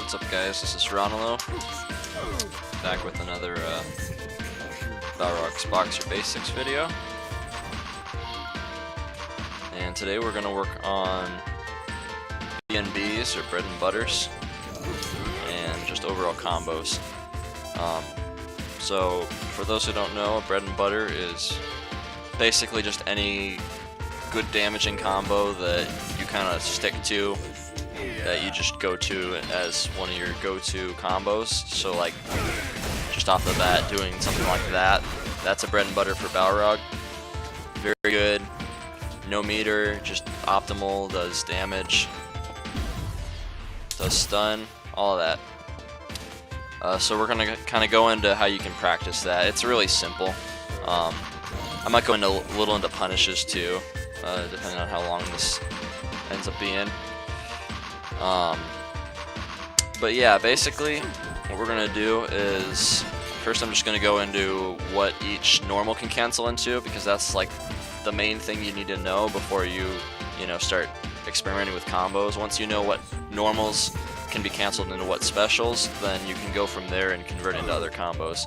What's up, guys? This is Ronalo, back with another Balrog's Boxer Basics video. And today we're going to work on BnBs, or bread and butters, and just overall combos. So, for those who don't know, bread and butter is basically just any good damaging combo that you kind of stick to, that you just go to as one of your go-to combos. So like, just off the bat, doing something like that, that's a bread and butter for Balrog. Very good, no meter, just optimal, does damage, does stun, all of that. So we're gonna kind of go into how you can practice that. It's really simple. I might go into a little into punishes too, depending on how long this ends up being. But yeah, basically what we're gonna do is, first I'm just gonna go into what each normal can cancel into, because that's like the main thing you need to know before you start experimenting with combos. Once you know what normals can be canceled into what specials, then you can go from there and convert into other combos.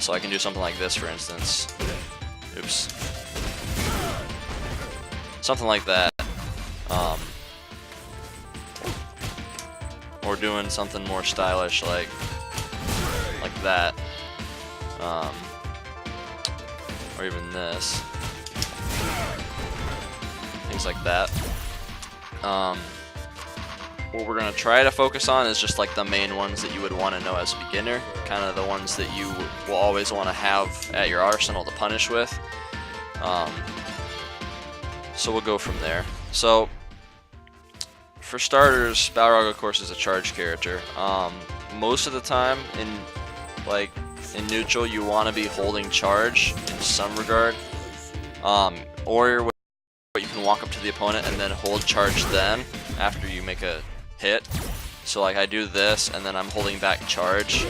So I can do something like this, for instance. Oops. Something like that. Or doing something more stylish like that. Or even this. Things like that. What we're going to try to focus on is just like the main ones that you would want to know as a beginner, kind of the ones that you will always want to have at your arsenal to punish with. So we'll go from there. So for starters, Balrog of course is a charge character. Most of the time in neutral you want to be holding charge in some regard, or you can walk up to the opponent and then hold charge then after you make a hit. So like I do this and then I'm holding back charge. I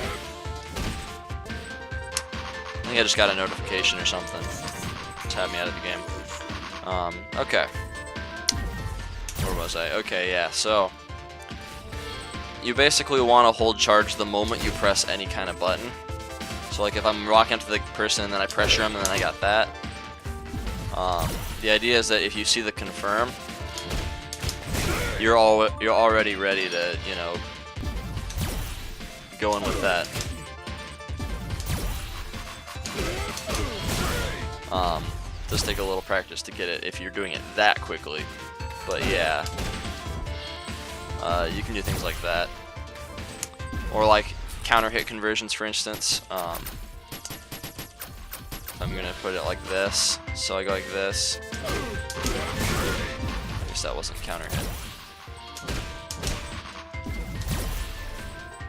think I just got a notification or something. It's had me out of the game. Okay. Where was I? Okay, yeah, so you basically want to hold charge the moment you press any kind of button. So like if I'm walking up to the person and then I pressure him and then I got that. The idea is that if you see the confirm, you're already ready to, go in with that. Does take a little practice to get it if you're doing it that quickly, but yeah, you can do things like that, or like counter hit conversions, for instance. I'm gonna put it like this, so I go like this. I guess that wasn't counter hit.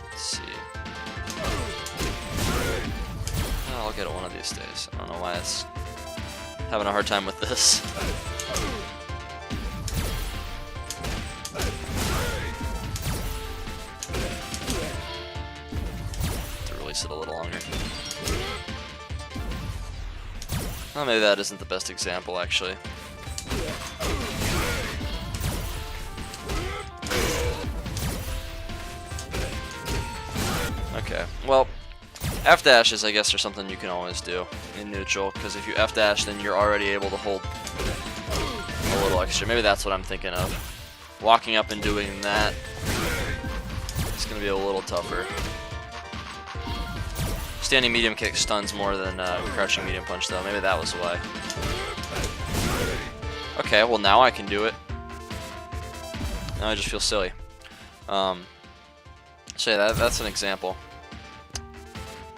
Let's see. Oh, I'll get it one of these days. I don't know why it's having a hard time with this. To release it a little longer. Well, maybe that isn't the best example, actually. Okay, well, F dashes, I guess, are something you can always do in neutral, because if you F dash, then you're already able to hold a little extra. Maybe that's what I'm thinking of. Walking up and doing that, it's going to be a little tougher. Standing medium kick stuns more than crouching medium punch, though. Maybe that was why. Okay, well now I can do it. Now I just feel silly. So yeah, that's an example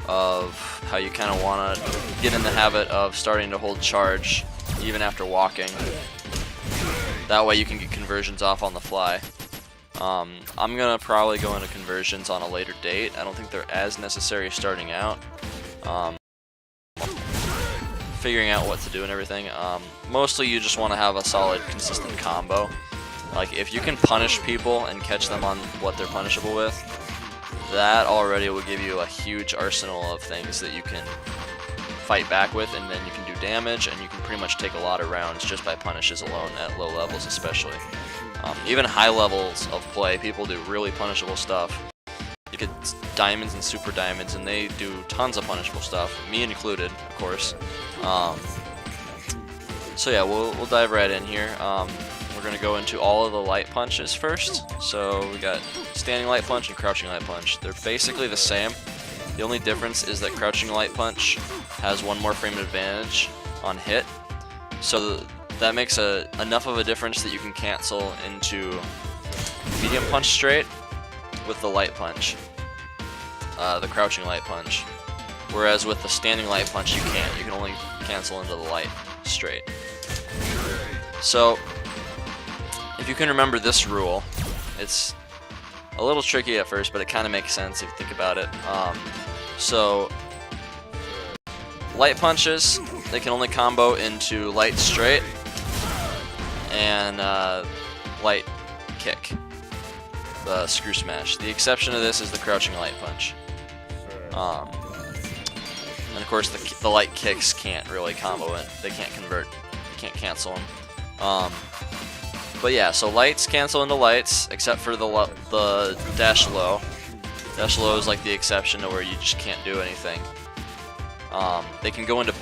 of how you kind of want to get in the habit of starting to hold charge even after walking. That way you can get conversions off on the fly. I'm gonna probably go into conversions on a later date. I don't think they're as necessary starting out. Figuring out what to do and everything. Mostly you just want to have a solid, consistent combo. Like if you can punish people and catch them on what they're punishable with, that already will give you a huge arsenal of things that you can fight back with, and then you can do damage, and you can pretty much take a lot of rounds just by punishes alone at low levels especially. Even high levels of play, people do really punishable stuff. You get diamonds and super diamonds, and they do tons of punishable stuff, me included, of course. So yeah, we'll dive right in here. We're gonna go into all of the light punches first. So we got standing light punch and crouching light punch. They're basically the same. The only difference is that crouching light punch has one more frame advantage on hit. So that makes enough of a difference that you can cancel into medium punch straight with the light punch, the crouching light punch. Whereas with the standing light punch, you can't. You can only cancel into the light straight. So if you can remember this rule, it's a little tricky at first, but it kind of makes sense if you think about it. So light punches, they can only combo into light straight and light kick, the screw smash. The exception to this is the crouching light punch. And of course the light kicks can't really combo it. They can't convert, you can't cancel them. But yeah, so lights cancel into lights, except for the dash low. Dash low is like the exception to where you just can't do anything. They can go into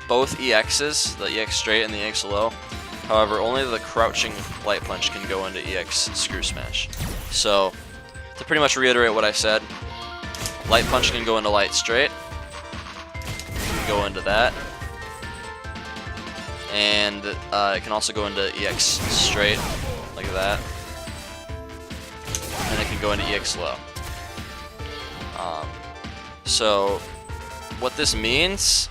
both EXs, the EX straight and the EX low. However, only the crouching light punch can go into EX screw smash. So, to pretty much reiterate what I said, light punch can go into light straight. You can go into that. And it can also go into EX straight, like that. And it can go into EX low. So what this means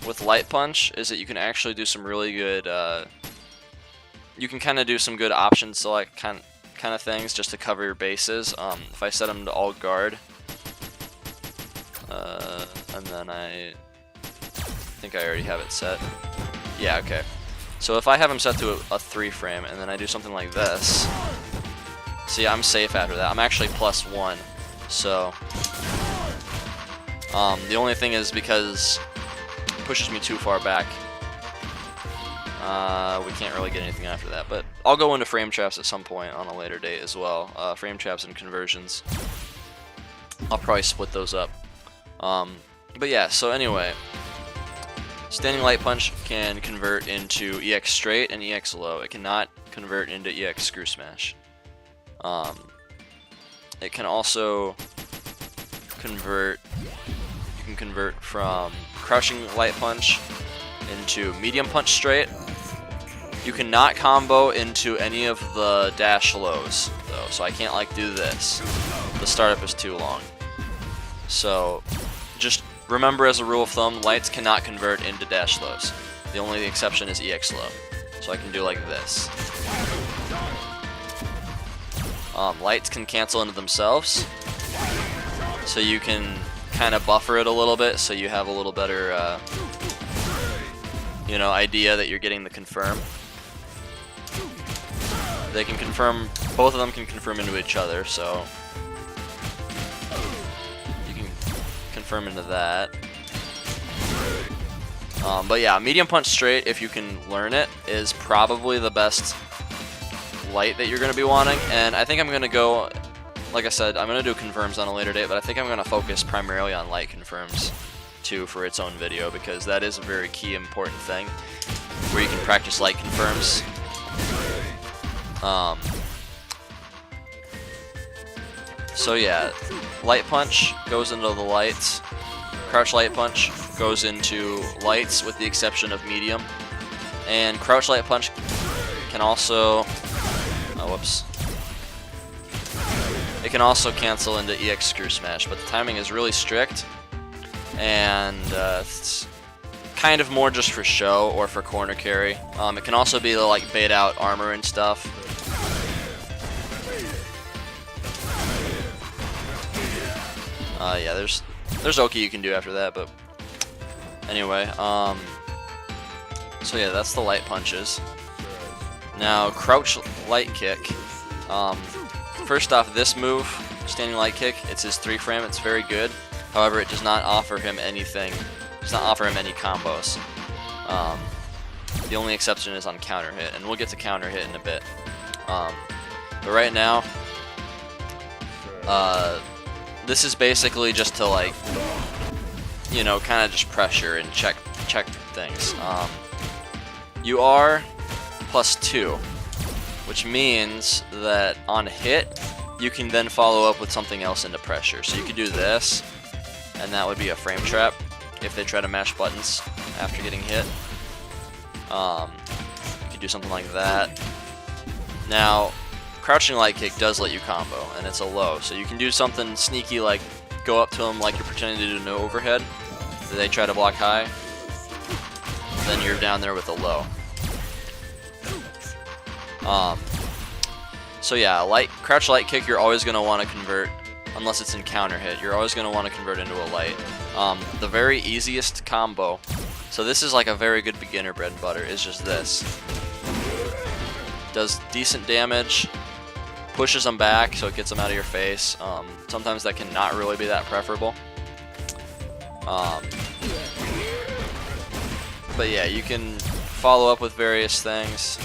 with light punch is that you can actually do some really good, you can kind of do some good option select kind of things just to cover your bases. If I set them to all guard, and then I think I already have it set. Yeah, okay. So if I have them set to a 3 frame and then I do something like this, see, I'm safe after that. I'm actually +1. So the only thing is because it pushes me too far back, we can't really get anything after that. But I'll go into frame traps at some point on a later date as well. Frame traps and conversions. I'll probably split those up. But yeah, so anyway, standing light punch can convert into EX straight and EX low. It cannot convert into EX screw smash. It can also convert, you can convert from crouching light punch into medium punch straight. You cannot combo into any of the dash lows though, so I can't like do this. The startup is too long. So just remember, as a rule of thumb, lights cannot convert into dash lows. The only exception is EX low. So I can do like this. Lights can cancel into themselves. So you can kind of buffer it a little bit so you have a little better idea that you're getting the confirm. They can confirm, both of them can confirm into each other, so you can confirm into that. But yeah, medium punch straight, if you can learn it, is probably the best light that you're going to be wanting. And I think I'm going to go, like I said, I'm going to do confirms on a later date, but I think I'm going to focus primarily on light confirms too for its own video, because that is a very key important thing where you can practice light confirms. So yeah, light punch goes into the lights, crouch light punch goes into lights with the exception of medium, and crouch light punch can also, it can also cancel into EX screw smash, but the timing is really strict, and it's kind of more just for show or for corner carry. It can also be like bait out armor and stuff. Yeah, there's Oki you can do after that, but anyway, so yeah, that's the light punches. Now, crouch light kick. First off, this move, standing light kick, it's his 3 frame, it's very good. However, it does not offer him anything, does not offer him any combos. The only exception is on counter hit, and we'll get to counter hit in a bit. But right now, this is basically just to, like, you know, kind of just pressure and check things. You are +2, which means that on hit, you can then follow up with something else into pressure. So you could do this, and that would be a frame trap if they try to mash buttons after getting hit. You could do something like that. Now, crouching light kick does let you combo, and it's a low, so you can do something sneaky like go up to them like you're pretending to do no overhead. They try to block high, then you're down there with a low. So yeah, crouch light kick you're always going to want to convert, unless it's in counter hit, you're always going to want to convert into a light. The very easiest combo, so this is like a very good beginner bread and butter, is just this. Does decent damage, pushes them back so it gets them out of your face. Sometimes that can not really be that preferable. But yeah, you can follow up with various things.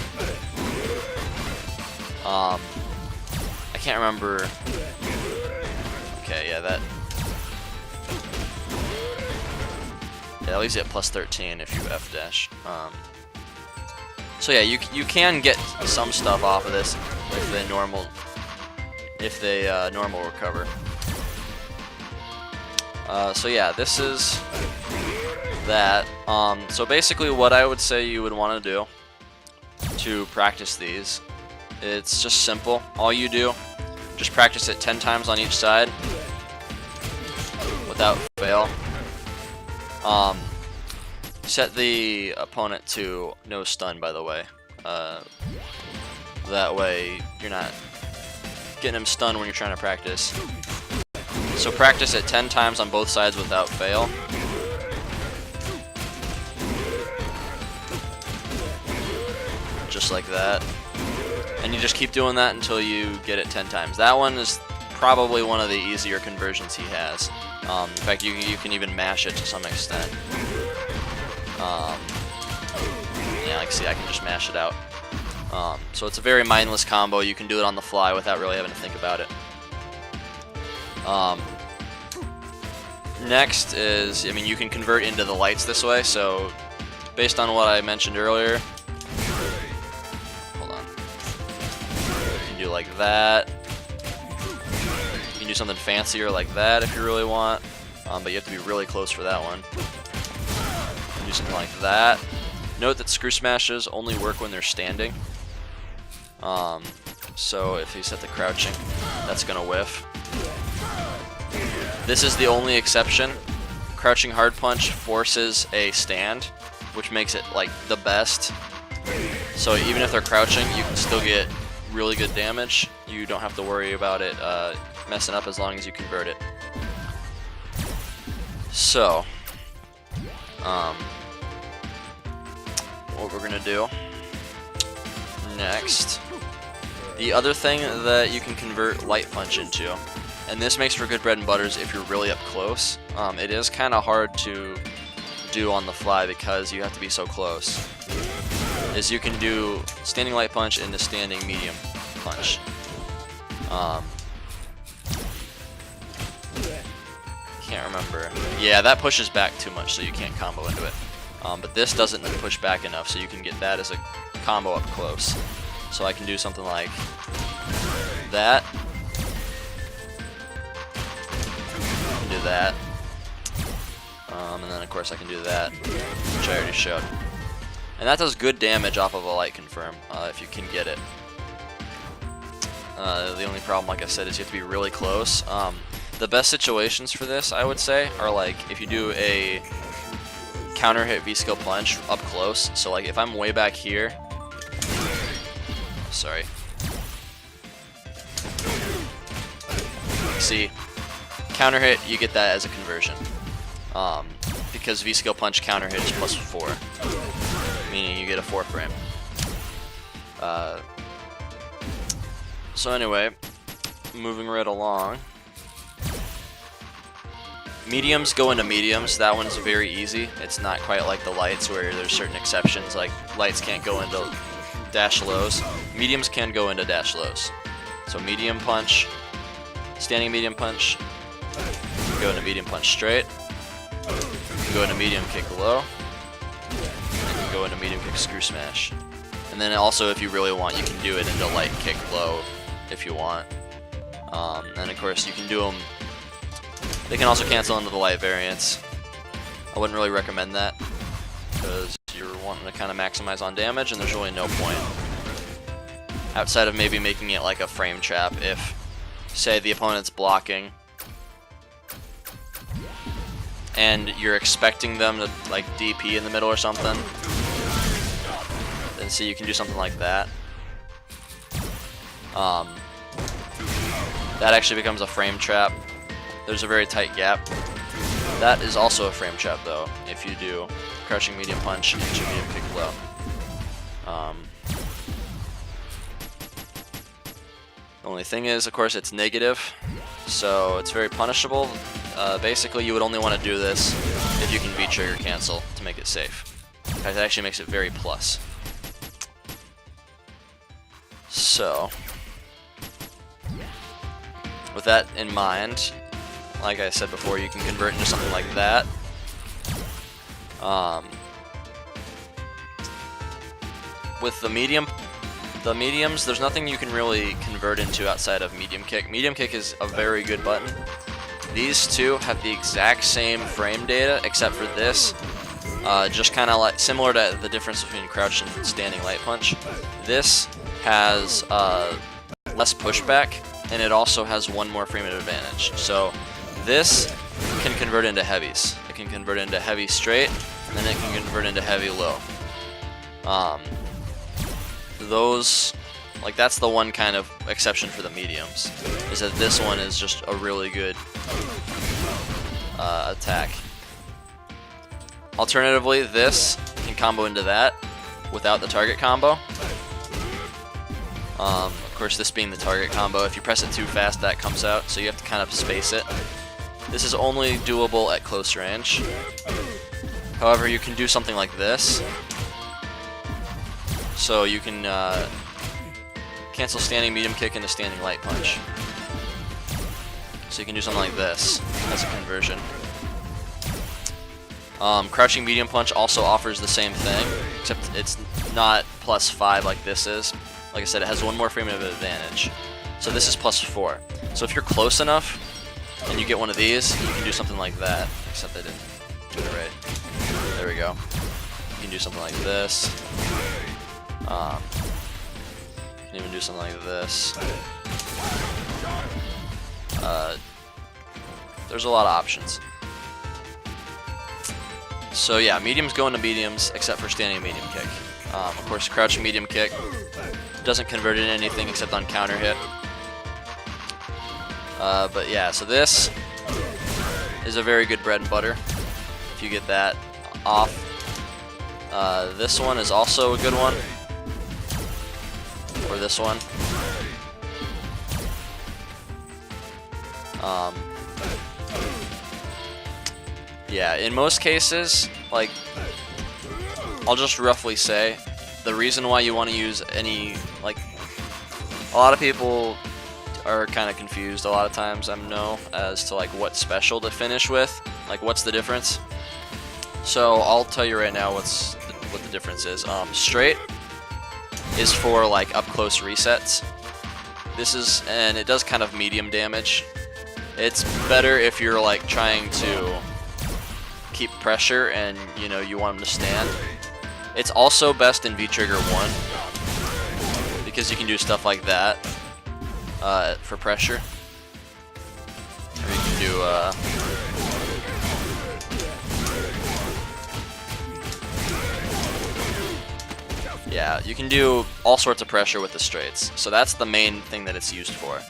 I can't remember. Okay, yeah, that. Yeah, at least you get +13 if you F dash. So yeah, you can get some stuff off of this if they normal recover. So yeah, this is that. So basically, what I would say you would want to do to practice these, it's just simple. All you do, just practice it 10 times on each side without fail. Set the opponent to no stun, by the way. That way you're not getting him stunned when you're trying to practice. So practice it 10 times on both sides without fail. Just like that. And you just keep doing that until you get it 10 times. That one is probably one of the easier conversions he has. In fact, you can even mash it to some extent. Yeah, like see, I can just mash it out. So it's a very mindless combo. You can do it on the fly without really having to think about it. Next is, I mean, you can convert into the lights this way. So based on what I mentioned earlier, hold on. You can do like that. You can do something fancier like that if you really want, but you have to be really close for that one. Do something like that. Note that screw smashes only work when they're standing. So if you set the crouching, that's gonna whiff. This is the only exception. Crouching hard punch forces a stand, which makes it like the best. So even if they're crouching, you can still get really good damage. You don't have to worry about it messing up as long as you convert it. So what we're gonna do next, the other thing that you can convert light punch into, and this makes for good bread and butters if you're really up close. It is kind of hard to do on the fly because you have to be so close, is you can do standing light punch into standing medium punch. Can't remember. Yeah, that pushes back too much, so you can't combo into it. But this doesn't push back enough, so you can get that as a combo up close. So I can do something like that. I can do that. And then of course I can do that, which I already showed. And that does good damage off of a light confirm, if you can get it. The only problem, like I said, is you have to be really close. The best situations for this, I would say, are like if you do a counter hit V-skill punch up close. So like if I'm way back here, sorry. See, counter hit, you get that as a conversion. Because V-skill punch counter hit is +4, meaning you get a 4 frame. So anyway, moving right along. Mediums go into mediums. That one's very easy. It's not quite like the lights where there's certain exceptions, like lights can't go into dash lows. Mediums can go into dash lows. So medium punch, standing medium punch, You can go into medium punch straight. You can go into medium kick low. And you can go into medium kick screw smash. And then also, if you really want, you can do it into light kick low if you want. And of course, you can do them. They can also cancel into the light variants. I wouldn't really recommend that because you're wanting to kind of maximize on damage, and there's really no point. Outside of maybe making it like a frame trap if, say, the opponent's blocking and you're expecting them to like DP in the middle or something, then see, you can do something like that. That actually becomes a frame trap. There's a very tight gap. That is also a frame trap though, if you do crouching medium punch into medium kick low. The only thing is, of course, it's negative, so it's very punishable. Basically, you would only want to do this if you can V-trigger cancel to make it safe. In fact, that actually makes it very plus. So, with that in mind, like I said before, you can convert into something like that. With the mediums, there's nothing you can really convert into outside of medium kick. Medium kick is a very good button. These two have the exact same frame data, except for this, just kind of like similar to the difference between crouch and standing light punch. This has less pushback, and it also has one more frame advantage. So this can convert into heavies. It can convert into heavy straight, and then it can convert into heavy low. That's the one kind of exception for the mediums, is that this one is just a really good attack. Alternatively, this can combo into that without the target combo. Of course, this being the target combo, if you press it too fast, that comes out, so you have to kind of space it. This is only doable at close range. However, you can do something like this. So you can cancel standing medium kick into standing light punch. So you can do something like this as a conversion. Crouching medium punch also offers the same thing, except it's not +5 like this is. Like I said, it has one more frame of advantage. So this is +4. So if you're close enough and you get one of these, you can do something like that. Except I didn't do it right. There we go. You can do something like this. You can even do something like this. There's a lot of options. So yeah, mediums go into mediums except for standing medium kick. Of course, crouching medium kick doesn't convert into anything except on counter hit. But yeah, so this is a very good bread and butter if you get that off. This one is also a good one. Or this one. Yeah, in most cases, like, I'll just roughly say, the reason why you want to use any, like, a lot of people are kind of confused a lot of times, I know, as to, like, what special to finish with. Like, what's the difference? So, I'll tell you right now what the difference is. Straight is for, like, up-close resets. This is, and it does kind of medium damage. It's better if you're, like, trying to keep pressure and, you know, you want them to stand. It's also best in V-Trigger 1 because you can do stuff like that for pressure. Or you can do yeah, you can do all sorts of pressure with the straights. So that's the main thing that it's used for.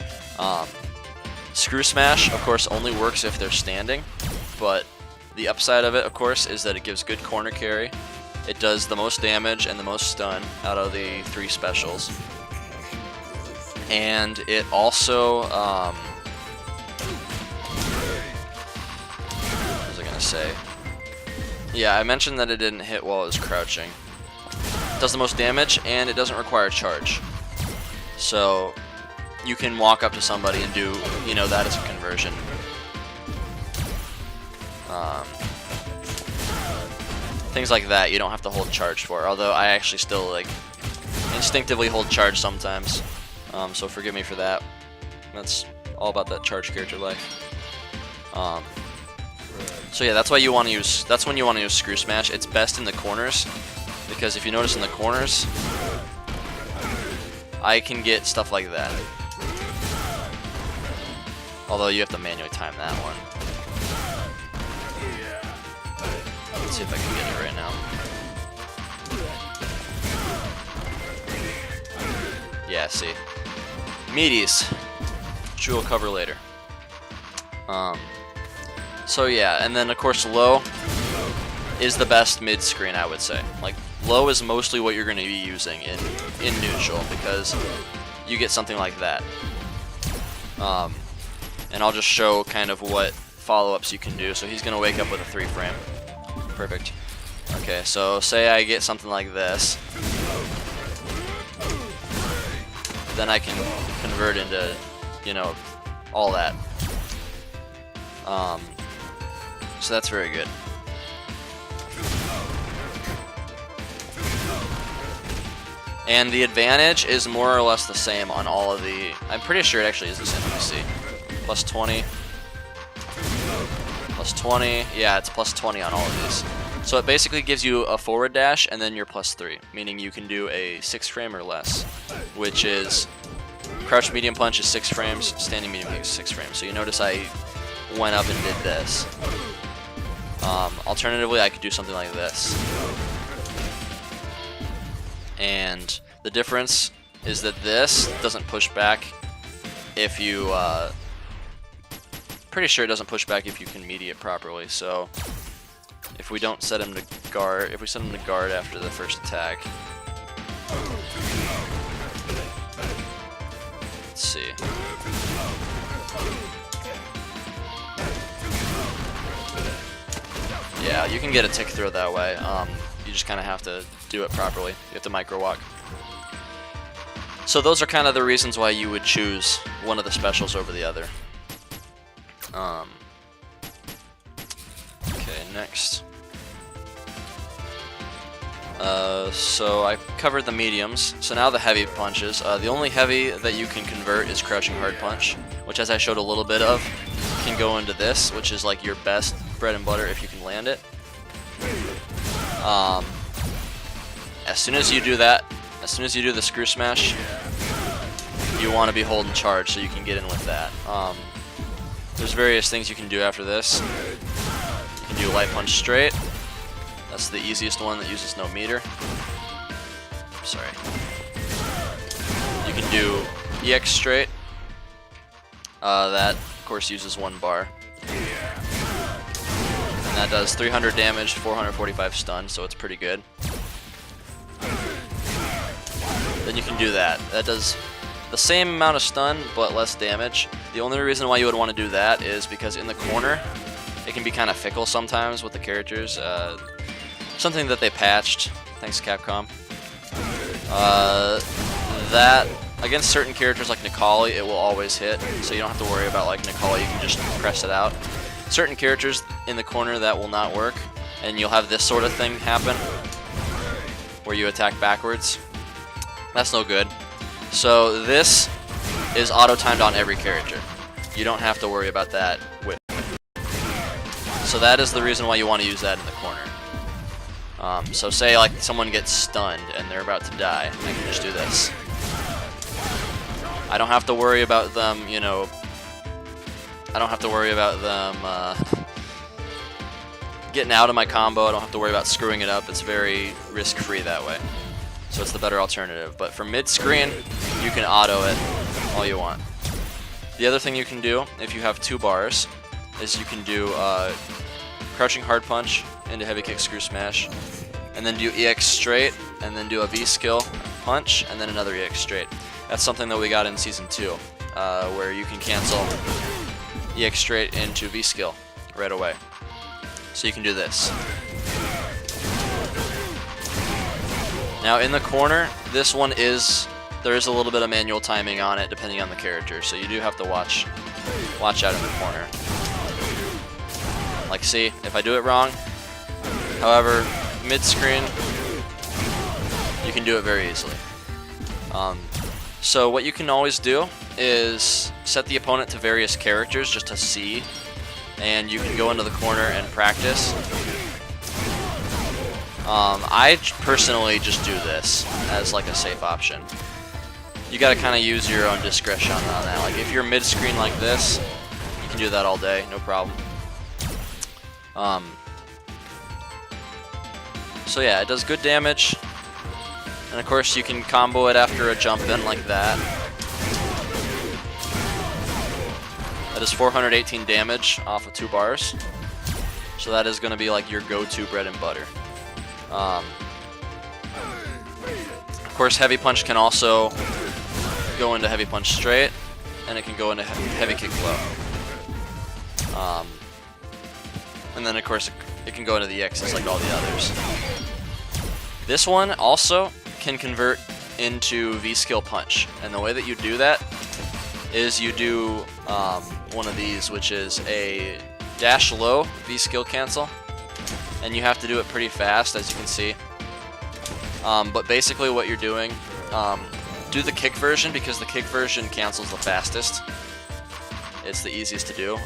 Screw Smash, of course, only works if they're standing, but the upside of it, of course, is that it gives good corner carry. It does the most damage and the most stun out of the 3 specials. And it also, what was I gonna say? Yeah, I mentioned that it didn't hit while it was crouching. It does the most damage, and it doesn't require charge. So you can walk up to somebody and do, you know, that as a conversion. Things like that you don't have to hold charge for, although I actually still like instinctively hold charge sometimes, so forgive me for that. That's all about that charge character life. So yeah, that's why you want to use. That's when you want to use Screw Smash. It's best in the corners, because if you notice in the corners, I can get stuff like that. Although you have to manually time that one. Let's see if I can get it right now. Yeah, see. Meaties, which we'll cover later. So yeah, and then of course low is the best mid-screen, I would say. Like, low is mostly what you're going to be using in neutral, because you get something like that. And I'll just show kind of what follow-ups you can do. So he's going to wake up with a 3-frame. Perfect. Okay, so say I get something like this. Then I can convert into, you know, all that. So that's very good. And the advantage is more or less the same on all of the... I'm pretty sure it actually is the same. Let me see. Plus 20. Plus 20. Yeah, it's plus 20 on all of these. So it basically gives you a forward dash and then your plus 3, meaning you can do a 6-frame or less, which is... Crouch medium punch is 6 frames, standing medium punch is 6 frames. So you notice I went up and did this. Alternatively, I could do something like this. And the difference is that this doesn't push back if you... pretty sure it doesn't push back if you can media it properly. So if we don't set him to guard, if we set him to guard after the first attack... Let's see. Yeah, you can get a tick throw that way. You just kind of have to do it properly. You have to micro walk. So those are kind of the reasons why you would choose one of the specials over the other. Okay, next. So I covered the mediums, so now the heavy punches. The only heavy that you can convert is Crouching Hard Punch, which, as I showed a little bit of, can go into this, which is like your best bread and butter if you can land it. As soon as you do that, as soon as you do the Screw Smash, you want to be holding charge so you can get in with that. There's various things you can do after this. You can do Light Punch straight. That's the easiest one that uses no meter. Sorry. You can do EX straight. That, of course, uses 1 bar. And that does 300 damage, 445 stun, so it's pretty good. Then you can do that. That does the same amount of stun, but less damage. The only reason why you would want to do that is because in the corner, it can be kind of fickle sometimes with the characters. Something that they patched, thanks Capcom. That, against certain characters like Nikali, it will always hit, so you don't have to worry about like Nikali, you can just press it out. Certain characters in the corner that will not work, and you'll have this sort of thing happen, where you attack backwards. That's no good. So this is auto-timed on every character. You don't have to worry about that with. So that is the reason why you want to use that in the corner. So say like someone gets stunned and they're about to die, I can just do this. I don't have to worry about them, you know, I don't have to worry about them getting out of my combo. I don't have to worry about screwing it up. It's very risk-free that way. So it's the better alternative. But for mid-screen, you can auto it all you want. The other thing you can do, if you have 2 bars, is you can do Crouching Hard Punch into Heavy Kick Screw Smash, and then do EX straight, and then do a V skill punch, and then another EX straight. That's something that we got in Season 2, where you can cancel EX straight into V skill right away. So you can do this. Now in the corner, this one is, there is a little bit of manual timing on it depending on the character, so you do have to watch out in the corner. Like, see, if I do it wrong, however, mid-screen, you can do it very easily. So what you can always do is set the opponent to various characters just to see, and you can go into the corner and practice. I personally just do this as like a safe option. You gotta kind of use your own discretion on that. Like if you're mid-screen like this, you can do that all day, no problem. So yeah, it does good damage, and of course you can combo it after a jump in like that. That is 418 damage off of 2 bars, so that is going to be like your go-to bread and butter. Of course, heavy punch can also go into heavy punch straight, and it can go into heavy kick flow. And then of course it can go into the X's like all the others. This one also can convert into V-skill punch, and the way that you do that is you do one of these, which is a dash low V-skill cancel, and you have to do it pretty fast, as you can see. But basically what you're doing, do the kick version, because the kick version cancels the fastest. It's the easiest to do.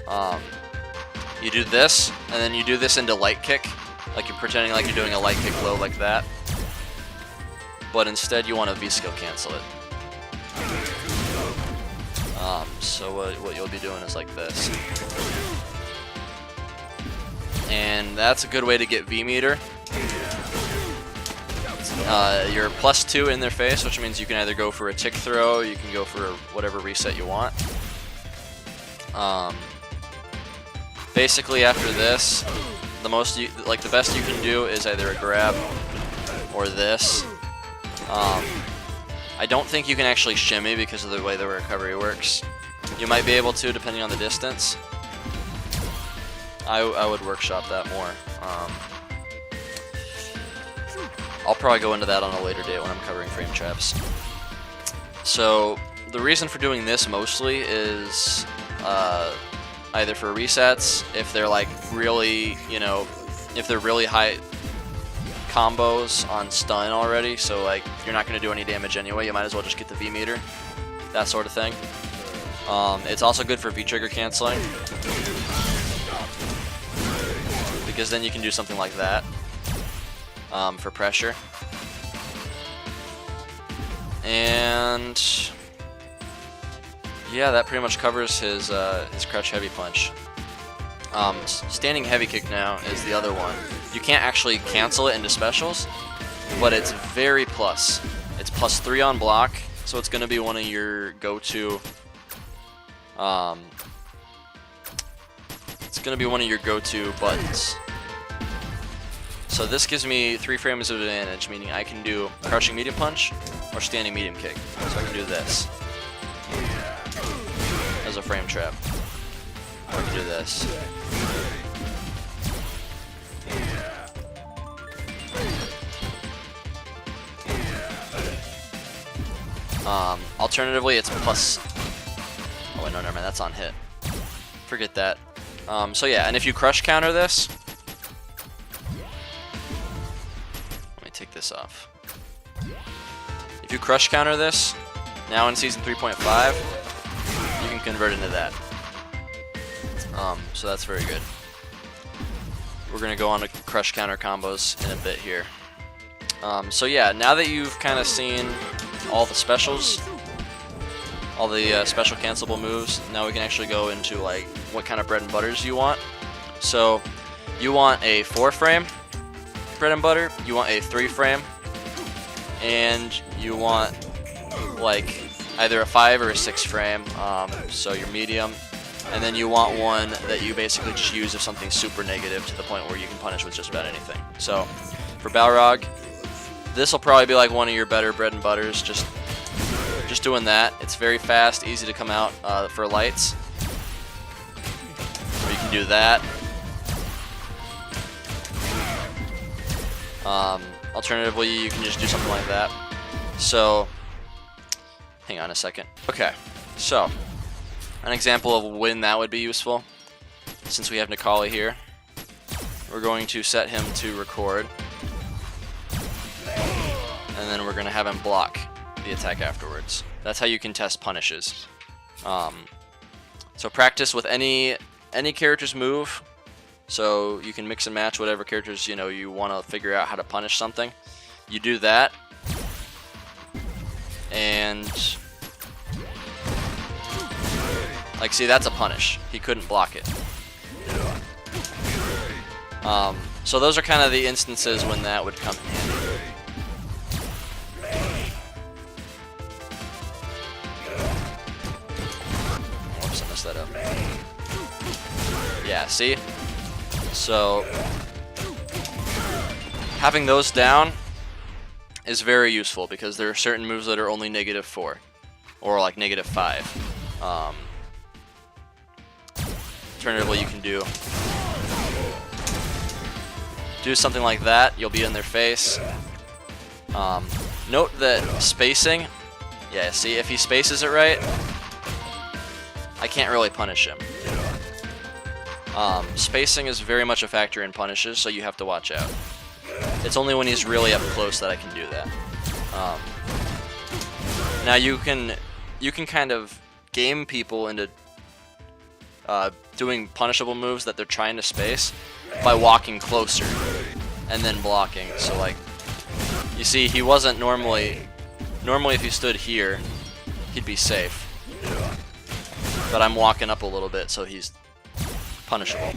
You do this, and then you do this into light kick, like you're pretending like you're doing a light kick low like that. But instead you want to V-skill cancel it. So what you'll be doing is like this. And that's a good way to get V-meter. You're +2 in their face, which means you can either go for a tick throw, you can go for whatever reset you want. Basically after this, the best you can do is either a grab or this. I don't think you can actually shimmy because of the way the recovery works. You might be able to, depending on the distance. I would workshop that more. I'll probably go into that on a later date when I'm covering frame traps. So the reason for doing this mostly is either for resets, if they're like really, if they're really high combos on stun already, so like you're not going to do any damage anyway, you might as well just get the V meter, that sort of thing. It's also good for V-trigger canceling, because then you can do something like that for pressure. And yeah, that pretty much covers his crouch heavy punch. Standing heavy kick now is the other one. You can't actually cancel it into specials, but it's very plus. It's +3 on block, so it's going to be one of your go-to. It's going to be one of your go-to buttons. So this gives me 3 frames of advantage, meaning I can do crouching medium punch or standing medium kick. So I can do this as a frame trap. Or I can do this. Alternatively, it's plus. Oh wait, no, never mind. That's on hit. Forget that. So yeah, and if you crush counter this, let me take this off. If you crush counter this, now in season 3.5, you can convert into that. So that's very good. We're gonna go on to crush counter combos in a bit here. So yeah, now that you've kind of seen all the specials, all the special cancelable moves, now we can actually go into like what kind of bread and butters you want. So you want a 4-frame bread and butter, you want a 3-frame, and you want like either a 5 or a 6-frame, so your medium, and then you want one that you basically just use if something's super negative to the point where you can punish with just about anything. So for Balrog, this will probably be like one of your better bread and butters, just doing that. It's very fast, easy to come out for lights. Or you can do that. Alternatively, you can just do something like that. So, hang on a second. Okay, so an example of when that would be useful, since we have Nikali here. we're going to set him to record, and then we're going to have him block the attack afterwards. That's how you can test punishes. So practice with any character's move. So you can mix and match whatever characters you want to figure out how to punish something. You do that, and like, see, that's a punish. He couldn't block it. So those are kind of the instances when that would come in handy. Whoops, I messed that up. Yeah, see? So having those down is very useful because there are certain moves that are only -4 or like -5. Alternatively, you can do something like that. You'll be in their face. Note that spacing, yeah, see, if he spaces it right, I can't really punish him. Spacing is very much a factor in punishes, so you have to watch out. It's only when he's really up close that I can do that. Now you can kind of game people into doing punishable moves that they're trying to space by walking closer and then blocking. So like, you see, he wasn't normally if he stood here, he'd be safe. But I'm walking up a little bit, so he's punishable.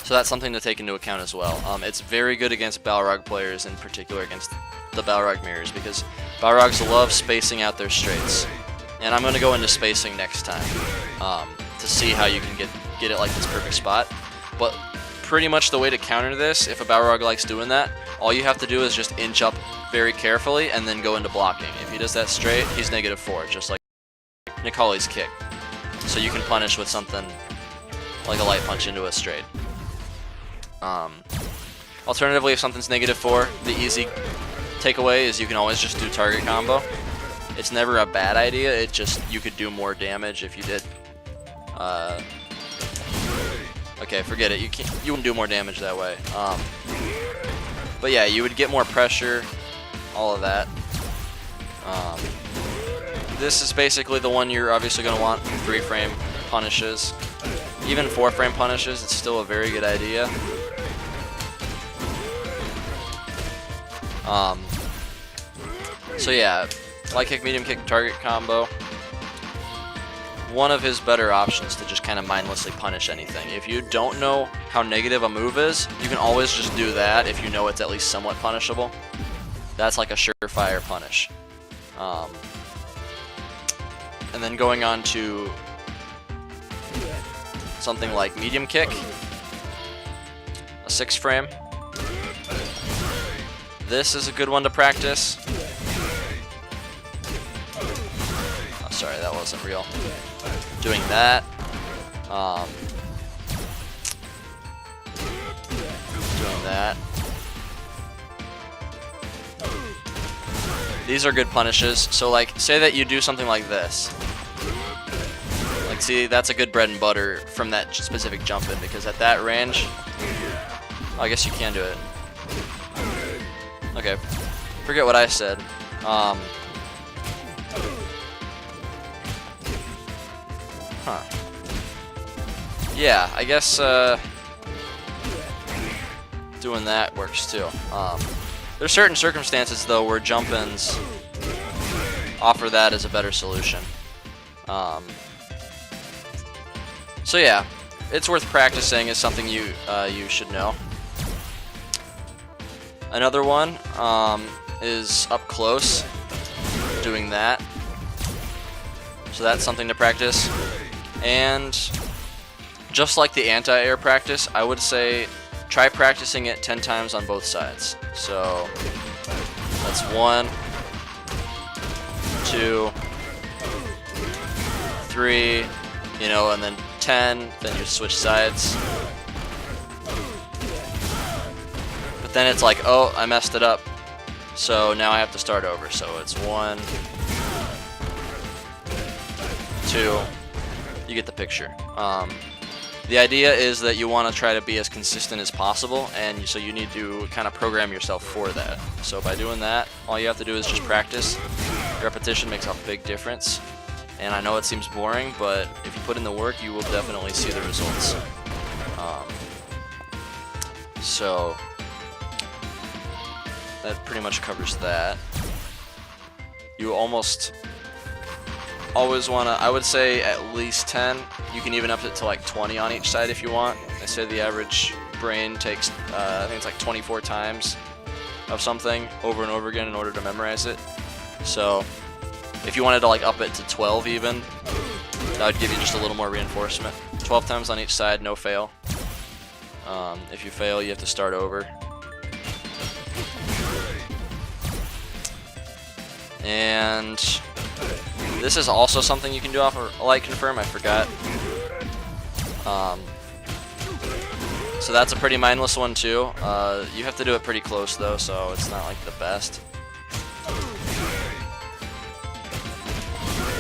So that's something to take into account as well. It's very good against Balrog players, in particular against the Balrog mirrors, because Balrogs love spacing out their straights. And I'm going to go into spacing next time to see how you can get it like this perfect spot. But pretty much the way to counter this, if a Balrog likes doing that, all you have to do is just inch up very carefully and then go into blocking. If he does that straight, he's -4, just like Nikali's kick. So you can punish with something like a light punch into a straight. Alternatively, if something's -4, the easy takeaway is you can always just do target combo. It's never a bad idea, it just, you could do more damage if you did. Okay, forget it, you wouldn't do more damage that way. But yeah, you would get more pressure, all of that. This is basically the one you're obviously going to want, 3-frame punishes. Even 4-frame punishes, it's still a very good idea. So yeah, light kick, medium kick, target combo. One of his better options to just kind of mindlessly punish anything. If you don't know how negative a move is, you can always just do that if you know it's at least somewhat punishable. That's like a surefire punish. And then going on to something like medium kick, a 6-frame. This is a good one to practice. Oh, sorry, that wasn't real. Doing that. Doing that. These are good punishes. So like, say that you do something like this. Like, see, that's a good bread and butter from that specific jump in, because at that range, I guess you can do it. Okay, forget what I said. Yeah, I guess doing that works too. There's certain circumstances though where jump-ins offer that as a better solution. So yeah, it's worth practicing. Is something you should know. Another one is up close, doing that. So that's something to practice. And just like the anti-air practice, I would say try practicing it 10 times on both sides. So that's 1, 2, 3, and then 10, then you switch sides. But then it's like, oh, I messed it up. So now I have to start over. So it's 1, 2, you get the picture. The idea is that you want to try to be as consistent as possible, and so you need to kind of program yourself for that. So by doing that, all you have to do is just practice. Repetition makes a big difference. And I know it seems boring, but if you put in the work, you will definitely see the results. So that pretty much covers that. You almost always want to, I would say at least 10. You can even up it to like 20 on each side if you want. I say the average brain takes, I think it's like 24 times of something over and over again in order to memorize it. So if you wanted to like up it to 12 even, that would give you just a little more reinforcement. 12 times on each side, no fail. If you fail, you have to start over. And this is also something you can do off of light confirm, I forgot. So that's a pretty mindless one too. You have to do it pretty close though, so it's not like the best.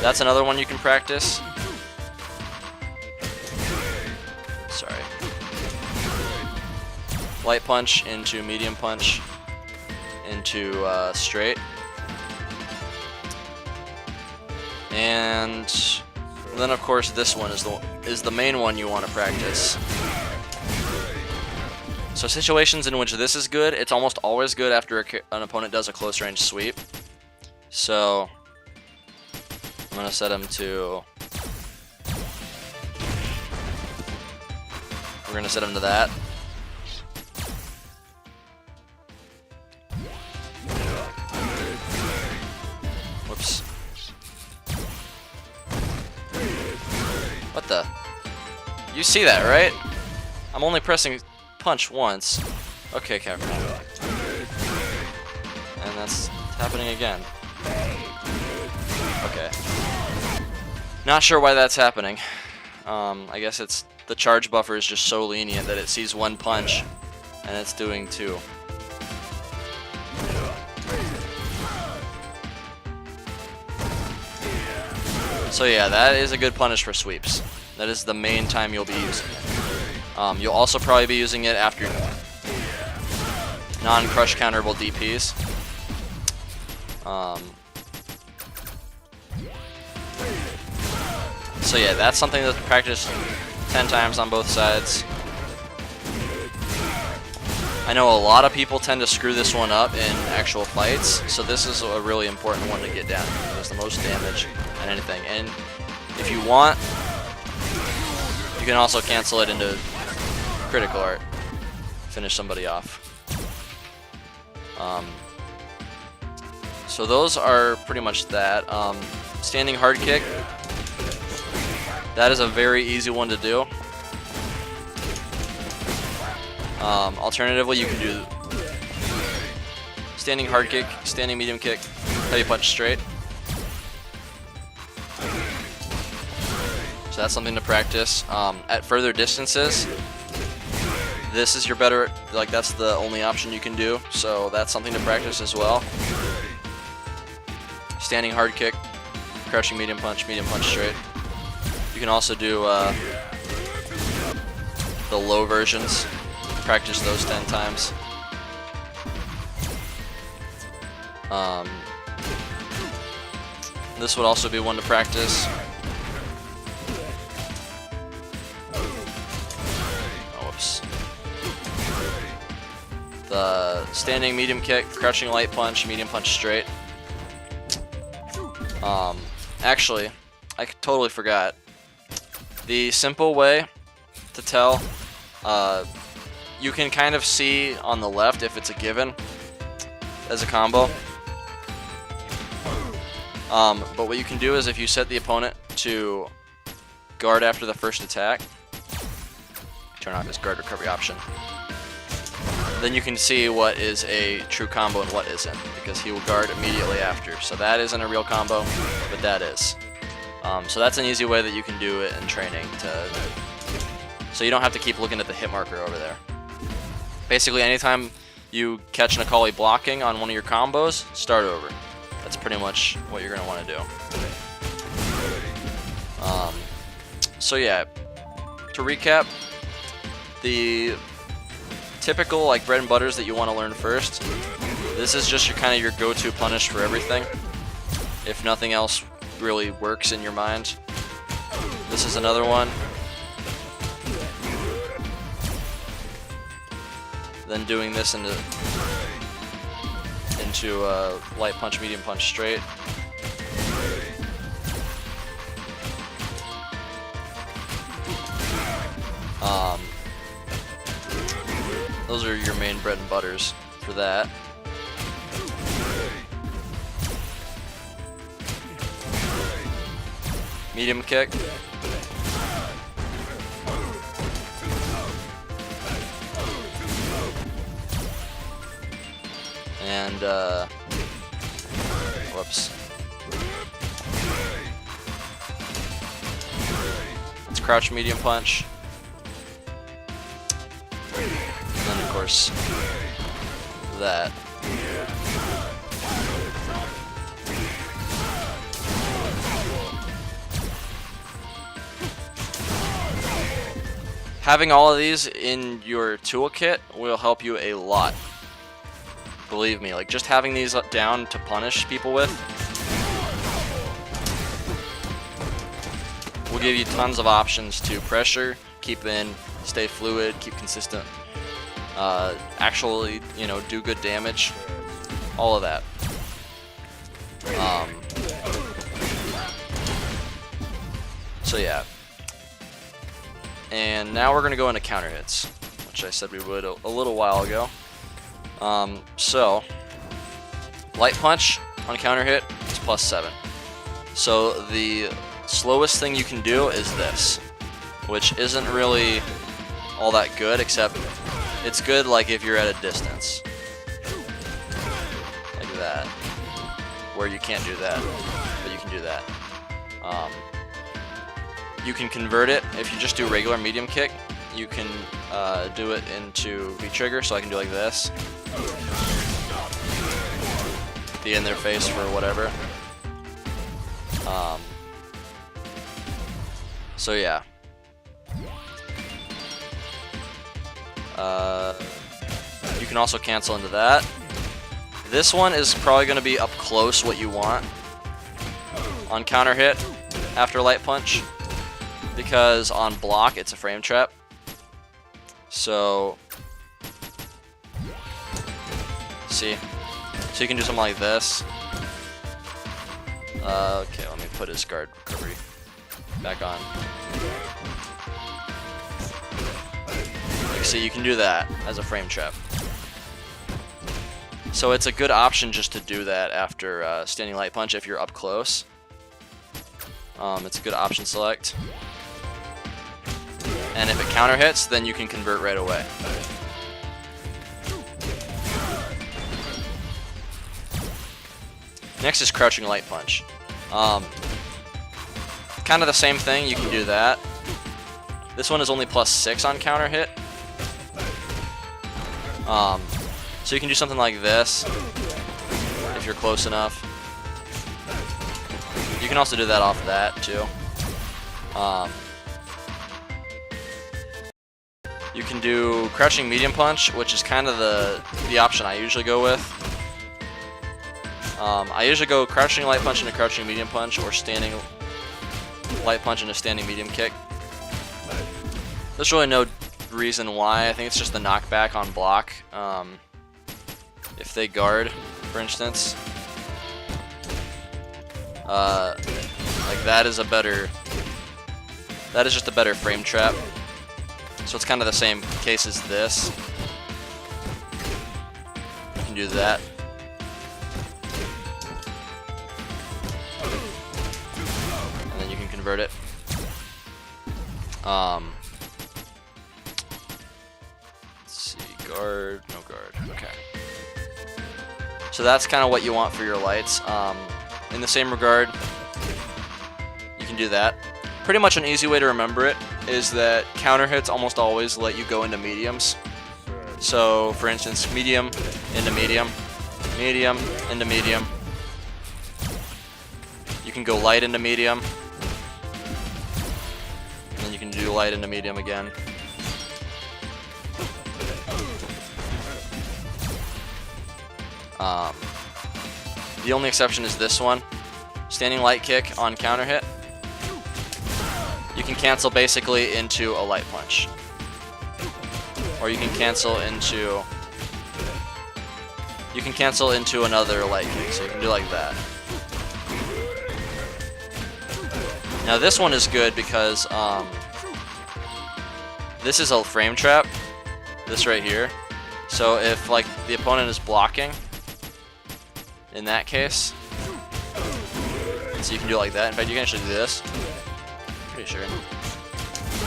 That's another one you can practice. Sorry. Light punch into medium punch into straight. And then of course this one is the main one you want to practice. So situations in which this is good, it's almost always good after an opponent does a close range sweep. So I'm gonna set him to, we're gonna set him to that. Whoops. What the? You see that, right? I'm only pressing punch once. Okay, Captain. And that's happening again. Okay. Not sure why that's happening. I guess it's the charge buffer is just so lenient that it sees one punch and it's doing two. So yeah, that is a good punish for sweeps. That is the main time you'll be using it. You'll also probably be using it after non-crush counterable DPs. So yeah, that's something to practice 10 times on both sides. I know a lot of people tend to screw this one up in actual fights, so this is a really important one to get down. It does the most damage and anything. And if you want, you can also cancel it into critical art. Finish somebody off. So those are pretty much that. Standing hard kick. That is a very easy one to do. Alternatively, you can do standing hard kick, standing medium kick, heavy punch straight. So that's something to practice. At further distances, this is your better, like that's the only option you can do. So that's something to practice as well. Standing hard kick, crouching medium punch straight. You can also do the low versions. Practice those 10 times. This would also be one to practice. Oh, whoops. The standing medium kick, crouching light punch, medium punch straight. Actually, I totally forgot. The simple way to tell, you can kind of see on the left if it's a given as a combo. But what you can do is if you set the opponent to guard after the first attack, turn off his guard recovery option, then you can see what is a true combo and what isn't, because he will guard immediately after. So that isn't a real combo, but that is. So that's an easy way that you can do it in training, so you don't have to keep looking at the hit marker over there. Basically, anytime you catch Nikali blocking on one of your combos, start over. That's pretty much what you're going to want to do. So yeah, to recap, the typical like bread and butters that you want to learn first. This is just your kind of your go-to punish for everything. If nothing else really works in your mind. This is another one. Then doing this into light punch, medium punch, straight. Those are your main bread and butters for that. Medium kick. And whoops. Let's crouch medium punch. And then of course that. Having all of these in your toolkit will help you a lot. Believe me, like just having these down to punish people with will give you tons of options to pressure, keep in, stay fluid, keep consistent, actually, you know, do good damage, all of that. So yeah. And now we're going to go into counter hits, which I said we would a little while ago. So, light punch on counter hit is +7. So the slowest thing you can do is this, which isn't really all that good, except it's good like if you're at a distance. Like that. Where you can't do that, but you can do that. You can convert it if you just do regular medium kick. You can do it into V-trigger, so I can do like this. Be in their face for whatever. So yeah. You can also cancel into that. This one is probably going to be up close what you want on counter hit after light punch, because on block it's a frame trap. So see, so you can do something like this. Okay, let me put his guard recovery back on. Like, see, you can do that as a frame trap. So it's a good option just to do that after standing light punch if you're up close. It's a good option select. And if it counter hits, then you can convert right away. Next is crouching light punch. Kind of the same thing, you can do that. This one is only +6 on counter hit. So you can do something like this if you're close enough. You can also do that off that too. You can do crouching medium punch, which is kind of the option I usually go with. I usually go crouching light punch into crouching medium punch, or standing light punch into standing medium kick. There's really no reason why. I think it's just the knockback on block. If they guard, for instance, like that is just a better frame trap. So it's kind of the same case as this. You can do that. And then you can convert it. Let's see, guard, no guard, okay. So that's kind of what you want for your lights. In the same regard, you can do that. Pretty much an easy way to remember it is that counter hits almost always let you go into mediums. So for instance, medium into medium, medium into medium. You can go light into medium. And then you can do light into medium again. The only exception is this one. Standing light kick on counter hit. You can cancel basically into a light punch. Or you can cancel into another light kick, so you can do like that. Now this one is good because this is a frame trap, this right here. So if like the opponent is blocking, in that case, so you can do it like that. In fact, you can actually do this. Pretty sure.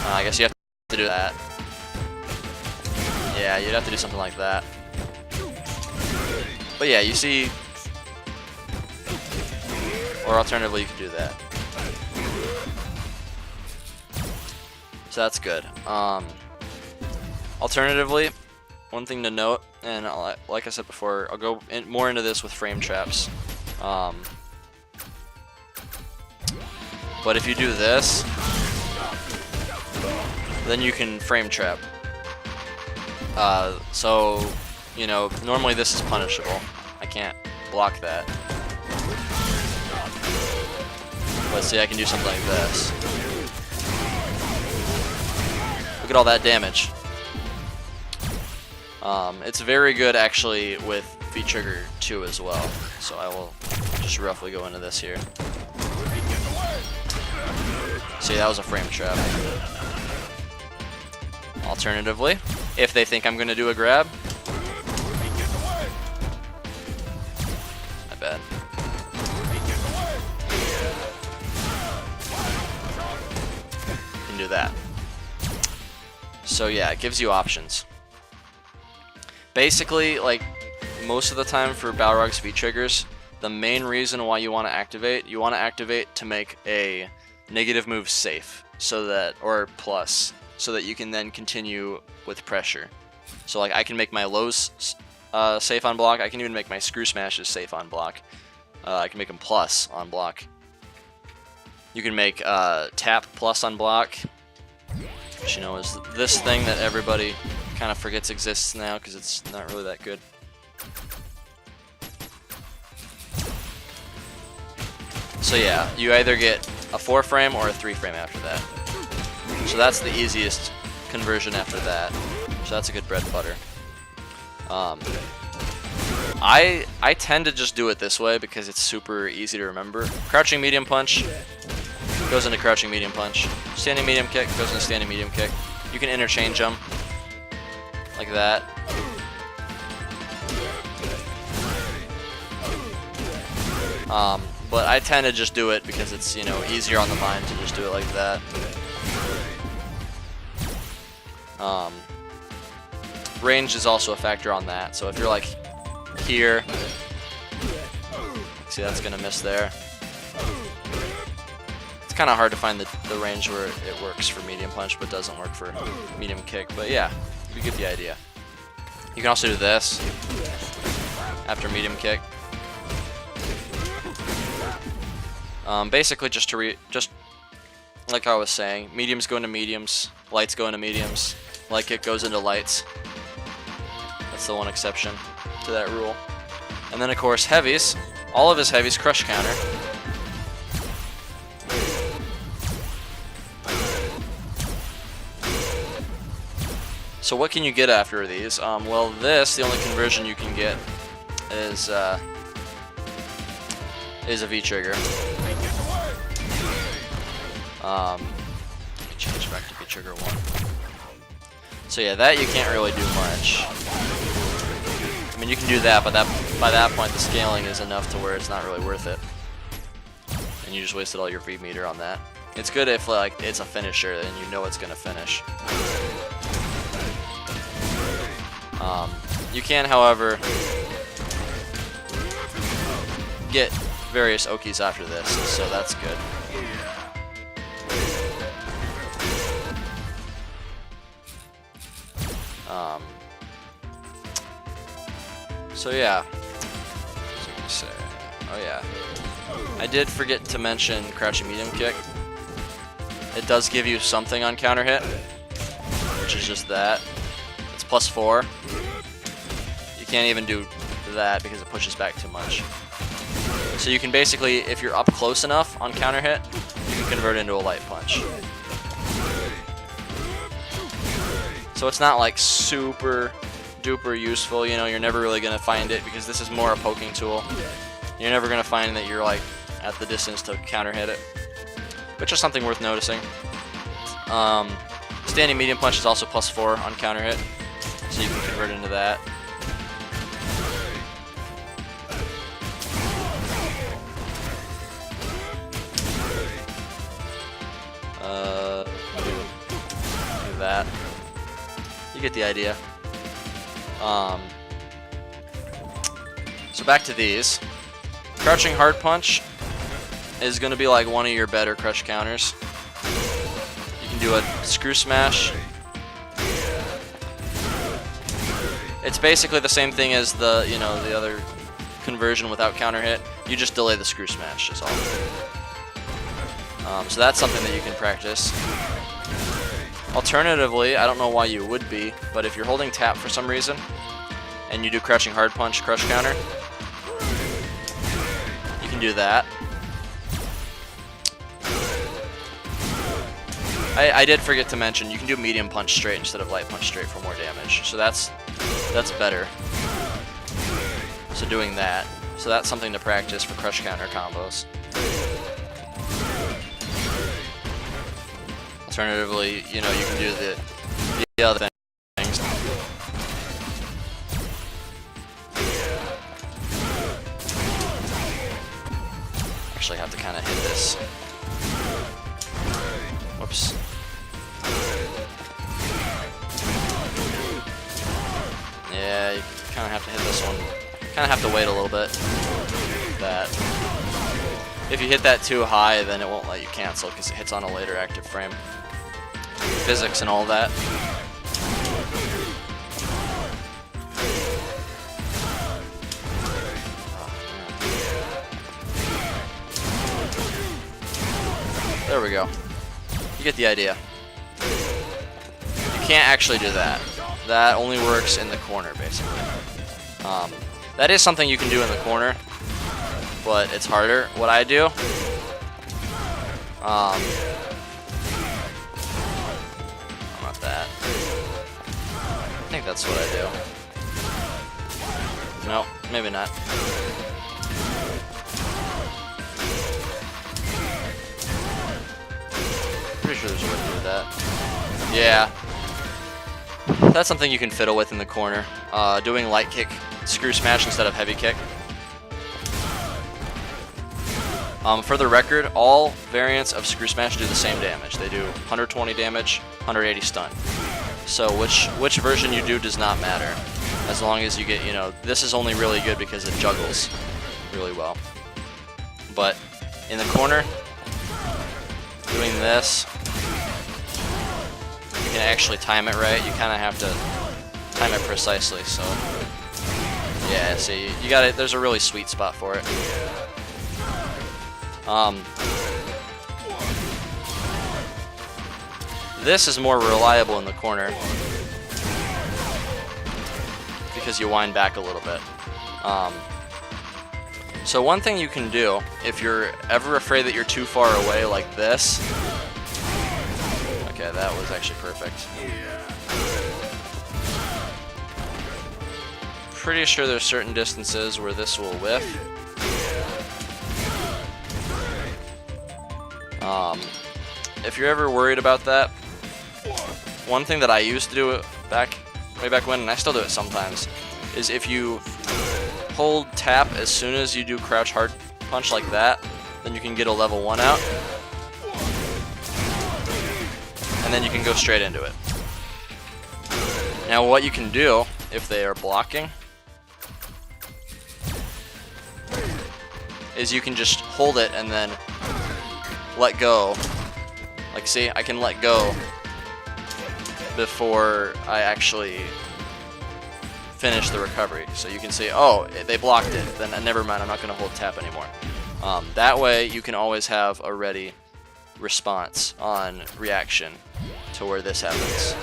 I guess you have to do that. Yeah, you'd have to do something like that. But yeah, you see, or alternatively, you can do that. So that's good. Alternatively, one thing to note, and like I said before, I'll go more into this with frame traps. But if you do this, then you can frame trap. So, you know, normally this is punishable. I can't block that. But see, I can do something like this. Look at all that damage. It's very good actually with V-Trigger 2 as well. So I will just roughly go into this here. See, that was a frame trap. Alternatively, if they think I'm going to do a grab, my bad. You can do that. So yeah, it gives you options. Basically, like most of the time for Balrog's V-Triggers, the main reason why you want to activate to make a negative move safe, so that, or plus, so that you can then continue with pressure. So like I can make my lows safe on block, I can even make my screw smashes safe on block. I can make them plus on block. You can make tap plus on block, which you know is this thing that everybody kind of forgets exists now because it's not really that good. So yeah, you either get a 4-frame or a 3-frame after that. So that's the easiest conversion after that. So that's a good bread and butter. I tend to just do it this way because it's super easy to remember. Crouching medium punch goes into crouching medium punch. Standing medium kick goes into standing medium kick. You can interchange them like that. But I tend to just do it because it's, you know, easier on the mind to just do it like that. Range is also a factor on that. So if you're like here, see that's gonna miss there. It's kind of hard to find the range where it works for medium punch, but doesn't work for medium kick. But yeah, you get the idea. You can also do this after medium kick. Basically, just like I was saying, mediums go into mediums, lights go into mediums, light kick goes into lights. That's the one exception to that rule. And then of course heavies, all of his heavies crush counter. So what can you get after these? Well, the only conversion you can get is a V-Trigger. Change back to V-Trigger 1. So yeah, that you can't really do much. I mean, you can do that, but by that point the scaling is enough to where it's not really worth it. And you just wasted all your V meter on that. It's good if like it's a finisher and you know it's gonna finish. You can, however, get various Okies after this, so that's good. So yeah. Oh yeah. I did forget to mention crouching medium kick. it does give you something on counter hit, which is just that. It's +4. You can't even do that because it pushes back too much. So you can basically, if you're up close enough on counter hit, you can convert it into a light punch. So it's not like super duper useful, you know, you're never really going to find it because this is more a poking tool. You're never going to find that you're like at the distance to counter hit it, which is something worth noticing. Standing medium punch is also +4 on counter hit, so you can convert into that. Do that. You get the idea. So back to these. Crouching hard punch is going to be like one of your better crush counters. You can do a screw smash. It's basically the same thing as the, you know, the other conversion without counter hit. You just delay the screw smash is all. So that's something that you can practice. Alternatively, I don't know why you would be, but if you're holding tap for some reason and you do crouching hard punch crush counter, you can do that. I did forget to mention you can do medium punch straight instead of light punch straight for more damage, so that's better. So doing that, so that's something to practice for crush counter combos. Alternatively, you know, you can do the other things. Actually have to kind of hit this. Whoops. Yeah, you kind of have to hit this one. Kind of have to wait a little bit. That. If you hit that too high, then it won't let you cancel because it hits on a later active frame. Physics and all that. There we go. You get the idea. You can't actually do that. That only works in the corner, basically. That is something you can do in the corner, but it's harder. What I do, not that. I think that's what I do. No, maybe not. Pretty sure there's a way to do that. Yeah. That's something you can fiddle with in the corner. Doing light kick, screw smash instead of heavy kick. For the record, all variants of screw smash do the same damage. They do 120 damage, 180 stun. So which version you do does not matter, as long as you get, you know, this is only really good because it juggles really well. But in the corner, doing this, you can actually time it right. You kind of have to time it precisely. So yeah, see, you got it. There's a really sweet spot for it. This is more reliable in the corner because you wind back a little bit. So one thing you can do, if you're ever afraid that you're too far away like this, okay, that was actually perfect. Pretty sure there's certain distances where this will whiff. If you're ever worried about that, one thing that I used to do way back when, and I still do it sometimes, is if you hold tap as soon as you do crouch hard punch like that, then you can get a level 1 out, and then you can go straight into it. Now what you can do, if they are blocking, is you can just hold it and then let go. Like, see, I can let go before I actually finish the recovery. So you can see, oh, they blocked it, then never mind, I'm not going to hold tap anymore. That way you can always have a ready response on reaction to where this happens.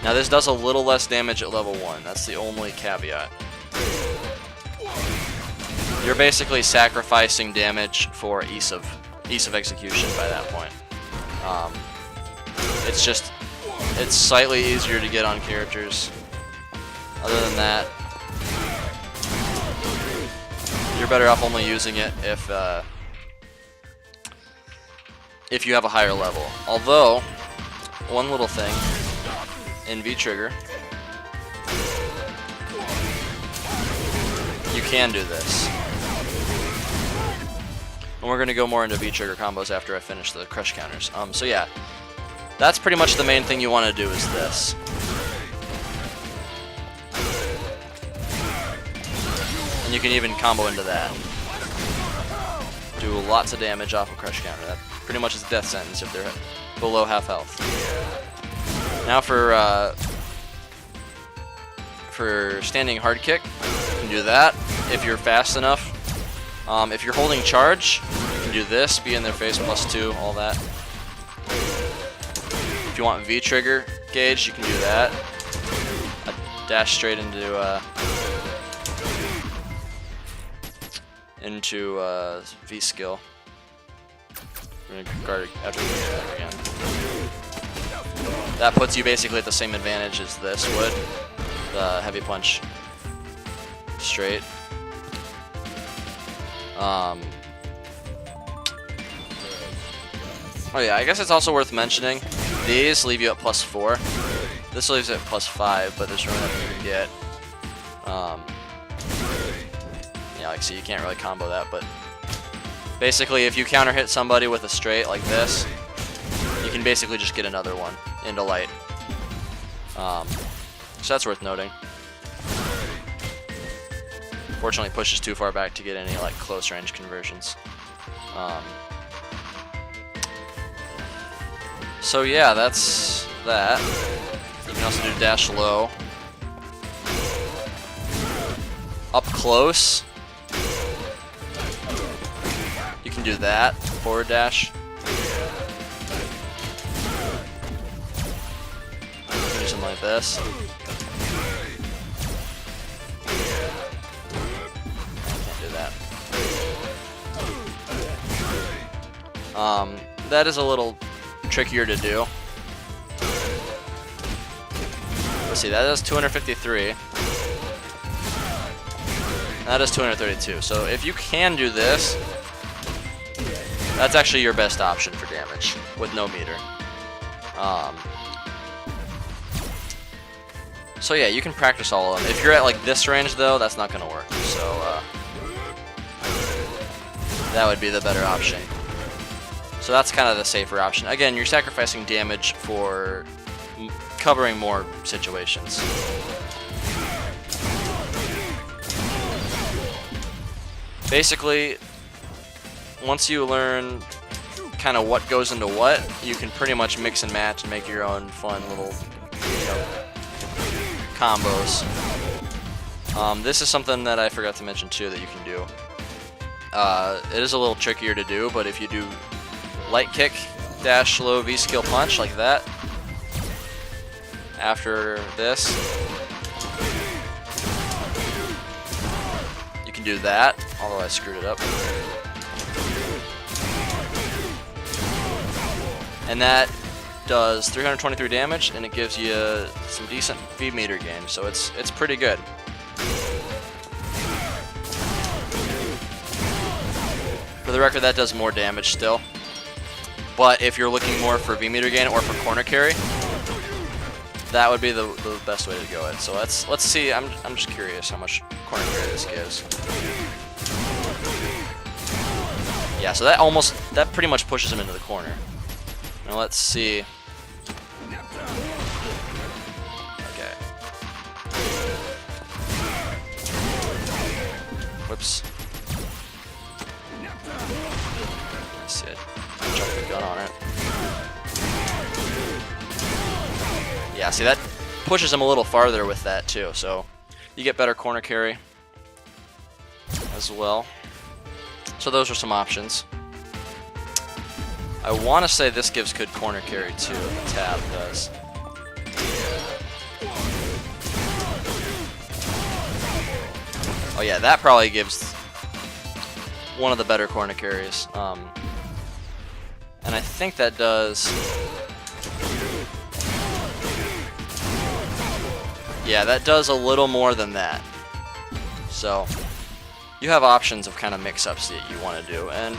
Now this does a little less damage at level 1. That's the only caveat. You're basically sacrificing damage for ease of execution by that point. It's slightly easier to get on characters. Other than that, you're better off only using it if you have a higher level. Although, one little thing in V-Trigger, you can do this. And we're going to go more into V-Trigger combos after I finish the crush counters. So yeah, that's pretty much the main thing you want to do is this. And you can even combo into that. Do lots of damage off a crush counter. That pretty much is a death sentence if they're below half health. Now for standing hard kick, you can do that if you're fast enough. If you're holding charge, you can do this, be in their face +2, all that. If you want V-trigger gauge, you can do that. Dash straight into V skill. We're gonna guard after the again. That puts you basically at the same advantage as this would. The heavy punch straight. Oh yeah, I guess it's also worth mentioning, these leave you at +4. This leaves it at +5, but there's really nothing you can get. Yeah, like see, you can't really combo that, but basically if you counter hit somebody with a straight like this, you can basically just get another one into light. So that's worth noting. Fortunately, pushes too far back to get any like close range conversions. So yeah, that's that. You can also do dash low. Up close, you can do that, forward dash. You can do something like this. Can't do that. That is a little trickier to do. Let's see, that does 253. That is 232. So if you can do this, that's actually your best option for damage with no meter. So yeah, you can practice all of them. If you're at like this range though, that's not gonna work. So that would be the better option. So that's kind of the safer option. Again, you're sacrificing damage for covering more situations. Basically, once you learn kind of what goes into what, you can pretty much mix and match and make your own fun little, combos. This is something that I forgot to mention too that you can do. It is a little trickier to do, but if you do light kick, dash, low, V skill punch like that, after this, you can do that, although I screwed it up. And that does 323 damage, and it gives you some decent V meter gain, so it's pretty good. For the record, that does more damage still. But if you're looking more for V meter gain or for corner carry, that would be the best way to go it. So let's see. I'm just curious how much corner carry this gives. Yeah, so that pretty much pushes him into the corner. Now let's see. Okay. Whoops. That's it. Chuck the gun on it. Yeah, see, that pushes him a little farther with that too, so you get better corner carry as well. So those are some options. I want to say this gives good corner carry too. The tab does. Oh yeah, that probably gives one of the better corner carries. And I think that does... Yeah, that does a little more than that. So, you have options of kind of mix-ups that you want to do, and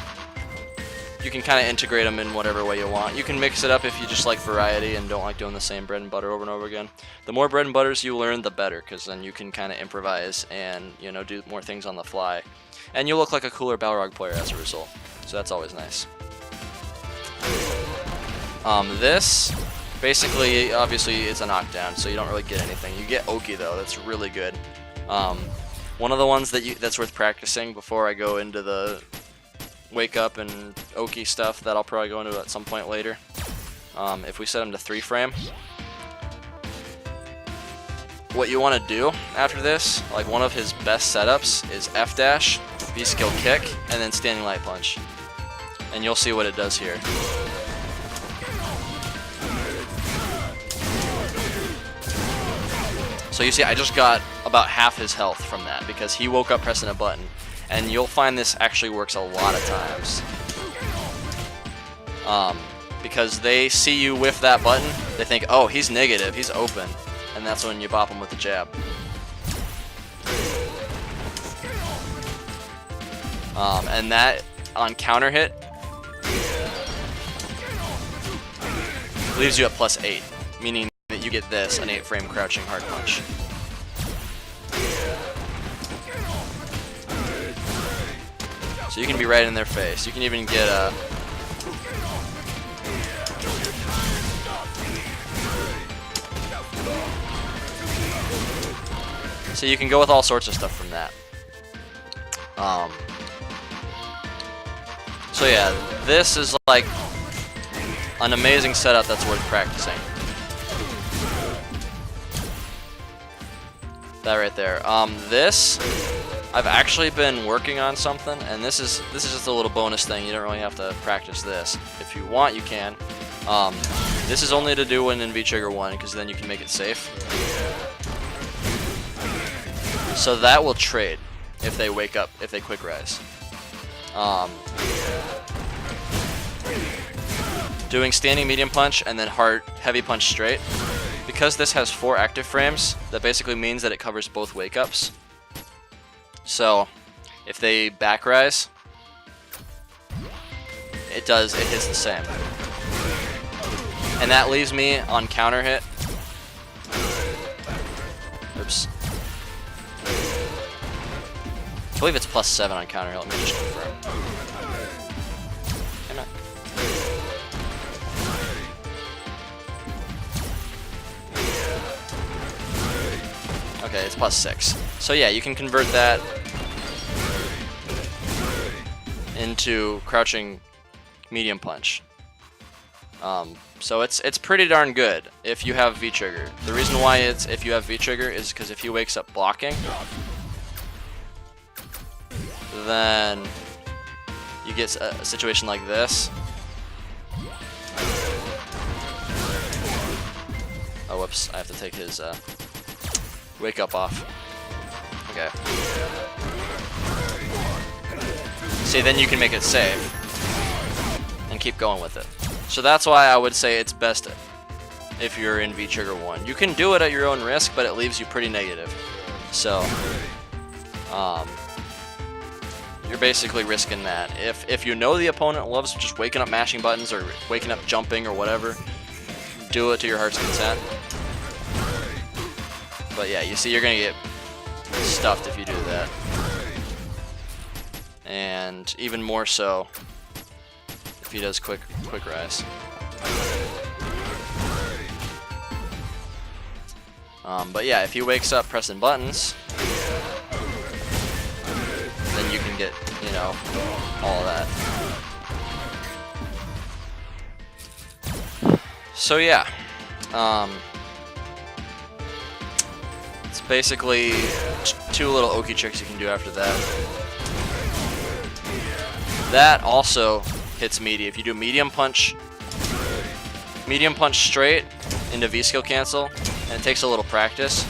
you can kind of integrate them in whatever way you want. You can mix it up if you just like variety and don't like doing the same bread and butter over and over again. The more bread and butters you learn, the better, because then you can kind of improvise and, you know, do more things on the fly. And you look like a cooler Balrog player as a result, so that's always nice. This, basically, obviously, it's a knockdown, so you don't really get anything. You get Oki, though. That's really good. One of the ones that's worth practicing before I go into the wake up and Oki stuff that I'll probably go into at some point later. If we set him to 3-frame, what you want to do after this, like one of his best setups, is F dash, B skill kick, and then standing light punch. And you'll see what it does here. So you see, I just got about half his health from that because he woke up pressing a button. And you'll find this actually works a lot of times. Because they see you whiff that button, they think, oh, he's negative, he's open. And that's when you bop him with the jab. And that, on counter hit, leaves you at +8, meaning that you get this, an 8-frame crouching hard punch. So you can be right in their face. You can even get a... So you can go with all sorts of stuff from that. So yeah, this is like an amazing setup that's worth practicing. That right there. This, I've actually been working on something, and this is just a little bonus thing. You don't really have to practice this. If you want, you can. This is only to do when in V-Trigger 1, because then you can make it safe. So that will trade if they wake up, if they quick rise. Doing standing medium punch and then hard heavy punch straight. Because this has 4 active frames, that basically means that it covers both wake ups. So if they back rise, it hits the same. And that leaves me on counter hit. Oops. I believe it's +7 on counter hit. Let me just confirm. Hey, man. Okay, it's +6. So yeah, you can convert that into crouching medium punch. So it's pretty darn good if you have V-Trigger. The reason why it's if you have V-Trigger is because if he wakes up blocking, then you get a situation like this. Oh, whoops, I have to take his wake up off. Okay. See, then you can make it safe and keep going with it. So that's why I would say it's best if you're in V-Trigger 1. You can do it at your own risk, but it leaves you pretty negative. So, you're basically risking that. If you know the opponent loves just waking up mashing buttons or waking up jumping or whatever, do it to your heart's content. But yeah, you see you're gonna get stuffed if you do that. And even more so if he does quick rise. But yeah, if he wakes up pressing buttons, then you can get, you know, all of that. So yeah, it's basically 2 little Oki tricks you can do after that. That also hits meaty. If you do medium punch straight into V-skill cancel, and it takes a little practice.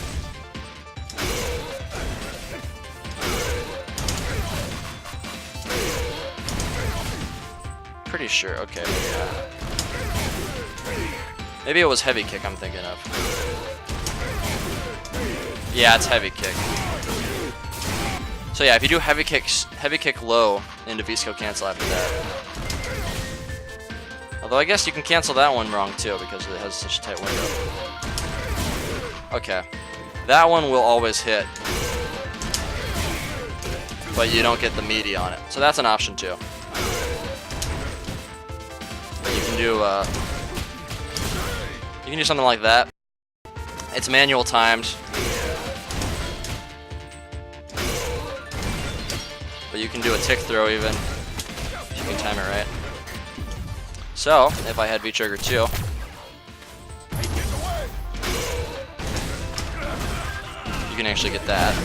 Pretty sure, okay. Maybe it was heavy kick I'm thinking of. Yeah, it's heavy kick. So yeah, if you do heavy kick low into V-skill cancel after that. Although I guess you can cancel that one wrong too because it has such a tight window. Okay. That one will always hit. But you don't get the meaty on it. So that's an option too. You can do something like that. It's manual timed. But you can do a tick throw even, if you can time it right. So, if I had V-trigger 2, you can actually get that.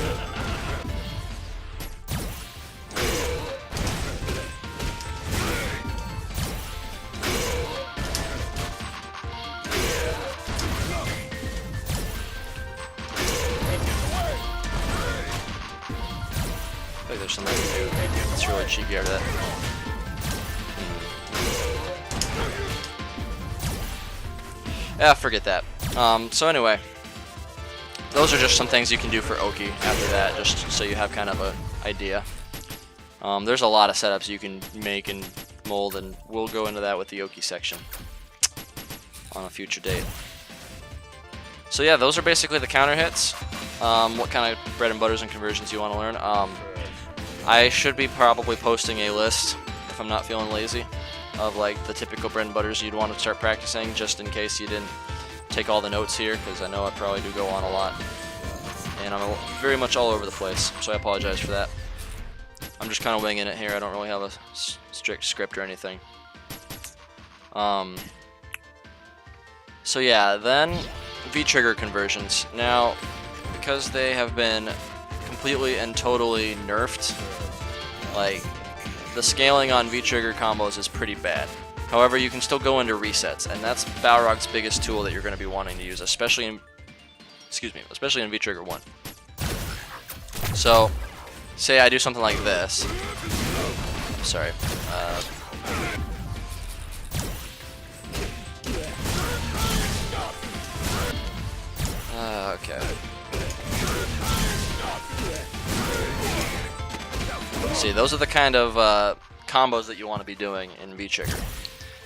I think there's something to do that's really cheeky out of that. Yeah, forget that. So anyway, those are just some things you can do for Oki after that, just so you have kind of an idea. There's a lot of setups you can make and mold, and we'll go into that with the Oki section on a future date. So yeah, those are basically the counter hits. What kind of bread and butters and conversions you want to learn. I should be probably posting a list, if I'm not feeling lazy, of like the typical bread and butters you'd want to start practicing, just in case you didn't take all the notes here, because I know I probably do go on a lot. And I'm very much all over the place, so I apologize for that. I'm just kind of winging it here. I don't really have a strict script or anything. So yeah, then V-trigger conversions. Now, because they have been completely and totally nerfed, like, the scaling on V-trigger combos is pretty bad. However, you can still go into resets, and that's Balrog's biggest tool that you're going to be wanting to use, especially in V-trigger 1. So, say I do something like this. Sorry. Okay. See, those are the kind of combos that you want to be doing in V-trigger.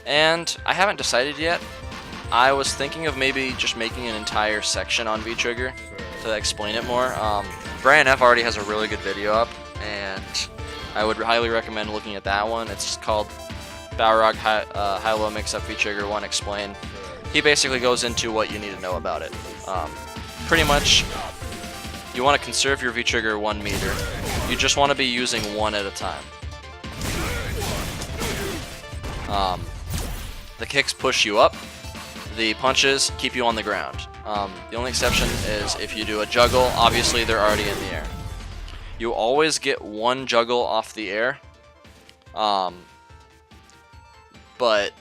And I haven't decided yet. I was thinking of maybe just making an entire section on V-trigger to explain it more. Brian F. already has a really good video up, and I would highly recommend looking at that one. It's called Balrog High-Low Mix-Up V-trigger 1 Explain. He basically goes into what you need to know about it. Pretty much, you want to conserve your V-trigger 1 meter. You just want to be using one at a time. The kicks push you up. The punches keep you on the ground. The only exception is if you do a juggle, obviously they're already in the air. You always get one juggle off the air. But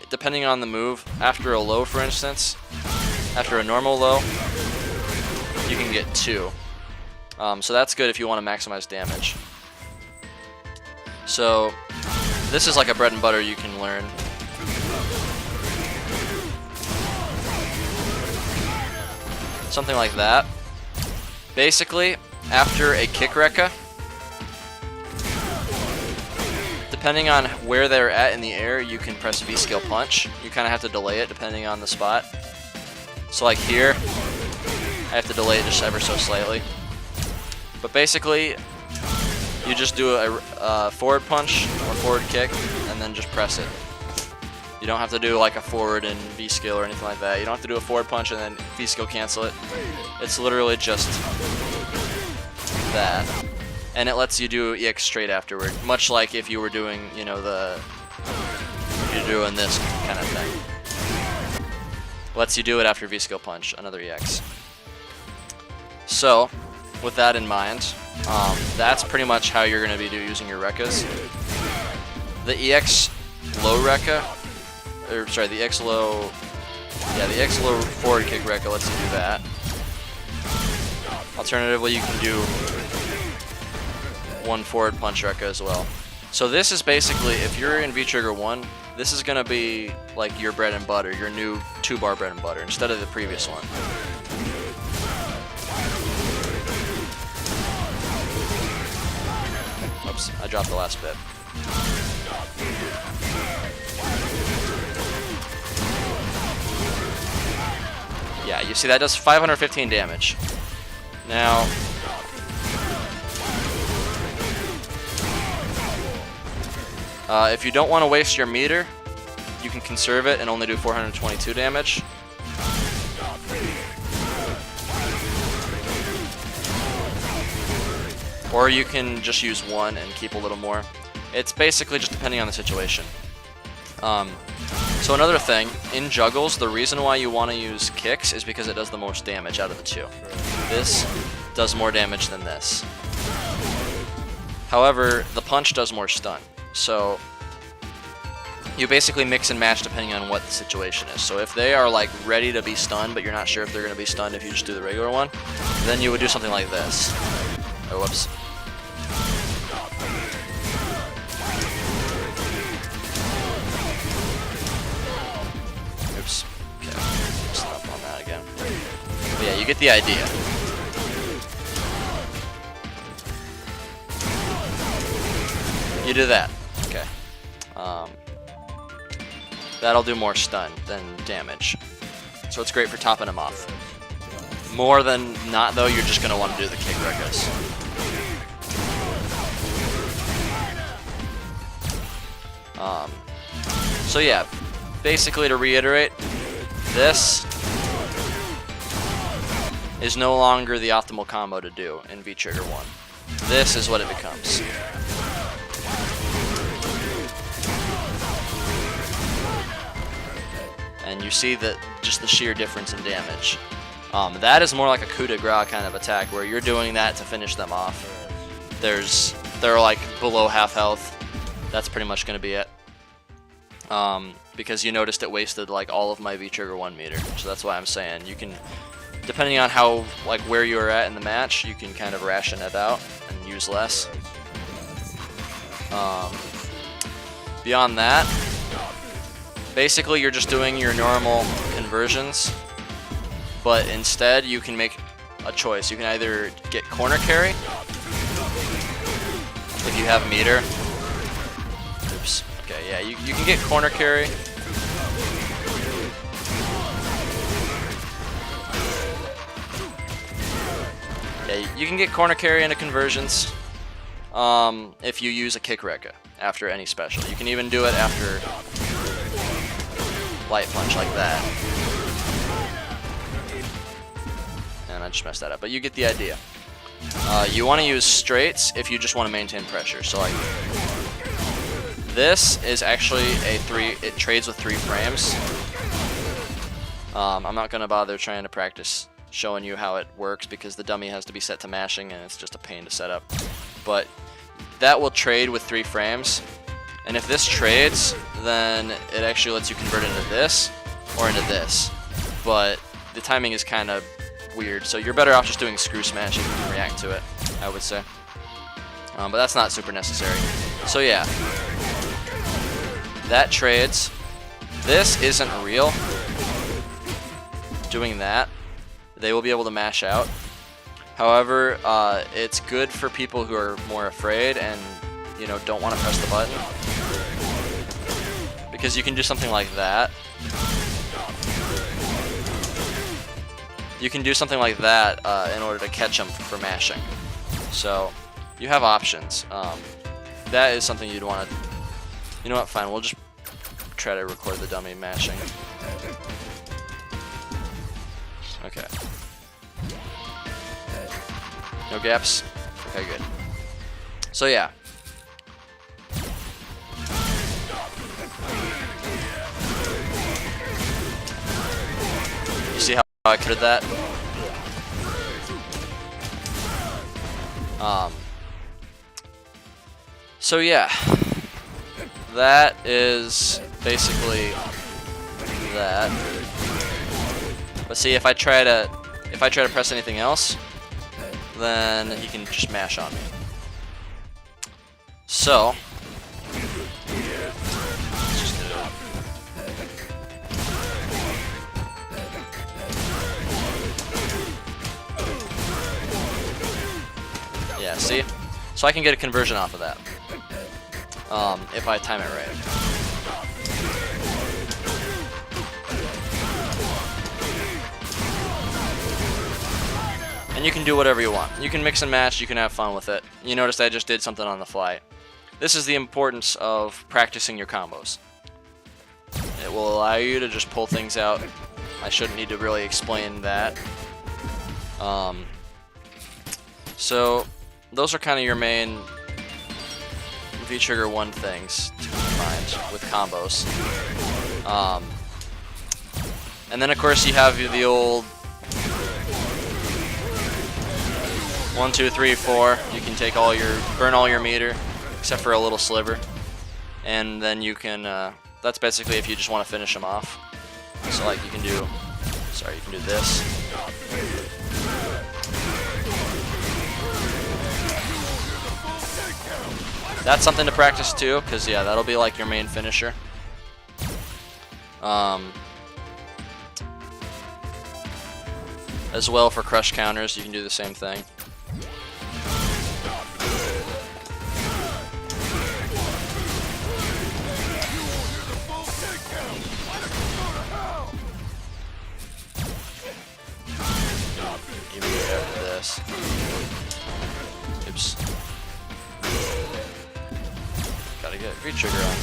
depending on the move, after a low, for instance, after a normal low, you can get 2. So that's good if you want to maximize damage. So this is like a bread and butter you can learn. Something like that. Basically, after a kick rekka, depending on where they're at in the air, you can press V-skill punch. You kind of have to delay it depending on the spot. So like here, I have to delay it just ever so slightly. But basically, you just do a forward punch or forward kick, and then just press it. You don't have to do like a forward and V-skill or anything like that. You don't have to do a forward punch and then V-skill cancel it. It's literally just that. And it lets you do EX straight afterward. Much like if you were doing, you know, you're doing this kind of thing. Lets you do it after V-skill punch, another EX. So, with that in mind, that's pretty much how you're going to be using your rekkas. The EX low Rekka, or sorry, the X low, yeah, the X low forward kick Rekka lets you do that. Alternatively, you can do one forward punch Rekka as well. So this is basically, if you're in V-Trigger 1, this is going to be like your bread and butter, your new 2-bar bread and butter, instead of the previous one. Oops, I dropped the last bit. Yeah, you see that does 515 damage. Now, if you don't want to waste your meter, you can conserve it and only do 422 damage. Or you can just use one and keep a little more. It's basically just depending on the situation. So another thing, in juggles, the reason why you want to use kicks is because it does the most damage out of the two. This does more damage than this. However, the punch does more stun. So you basically mix and match depending on what the situation is. So if they are like ready to be stunned, but you're not sure if they're going to be stunned if you just do the regular one, then you would do something like this. Oh, whoops. Oops. Okay. Stop on that again. But yeah, you get the idea. You do that. Okay. That'll do more stun than damage. So it's great for topping them off. More than not, though, you're just going to want to do the kick Rekkas. So yeah, basically to reiterate, this is no longer the optimal combo to do in V-Trigger 1. This is what it becomes. And you see that just the sheer difference in damage. That is more like a coup de grace kind of attack, where you're doing that to finish them off. They're like below half health. That's pretty much going to be it. Because you noticed it wasted like all of my V-Trigger 1 meter. So that's why I'm saying you can, depending on how, like where you're at in the match, you can kind of ration it out and use less. Beyond that, basically you're just doing your normal conversions, but instead you can make a choice. You can either get corner carry if you have meter. Oops. Okay, yeah, you can get corner carry. Yeah, you can get corner carry into conversions if you use a kick Rekka after any special. You can even do it after light punch like that. And I just messed that up, but you get the idea. You want to use straights if you just want to maintain pressure. So like, this is actually it trades with 3 frames. I'm not going to bother trying to practice showing you how it works because the dummy has to be set to mashing and it's just a pain to set up. But that will trade with 3 frames. And if this trades, then it actually lets you convert into this or into this. But the timing is kind of weird, so you're better off just doing screw smash if you can react to it, I would say. But that's not super necessary. So yeah, that trades. This isn't real. Doing that, they will be able to mash out. However, it's good for people who are more afraid and don't want to press the button, because you can do something like that. You can do something like that in order to catch them for mashing. So you have options. That is something you'd want to. You know what? Fine. We'll just try to record the dummy mashing. Okay. No gaps. Okay, good. So yeah. You see how I could that? So yeah, that is basically that. But see, if I try to press anything else, then he can just mash on me. So let's just do it. Yeah, see? So I can get a conversion off of that. If I time it right. And you can do whatever you want. You can mix and match, you can have fun with it. You noticed I just did something on the fly. This is the importance of practicing your combos. It will allow you to just pull things out. I shouldn't need to really explain that. So those are kind of your main V-trigger 1 things to keep in mind with combos. And then of course you have the old 1, 2, 3, 4. You can take burn all your meter, except for a little sliver, and then you can. That's basically if you just want to finish them off. So like you can do this. That's something to practice too, because yeah, that'll be like your main finisher. As well for crush counters, you can do the same thing. Immediately after this. Oops. Gotta get V-trigger on.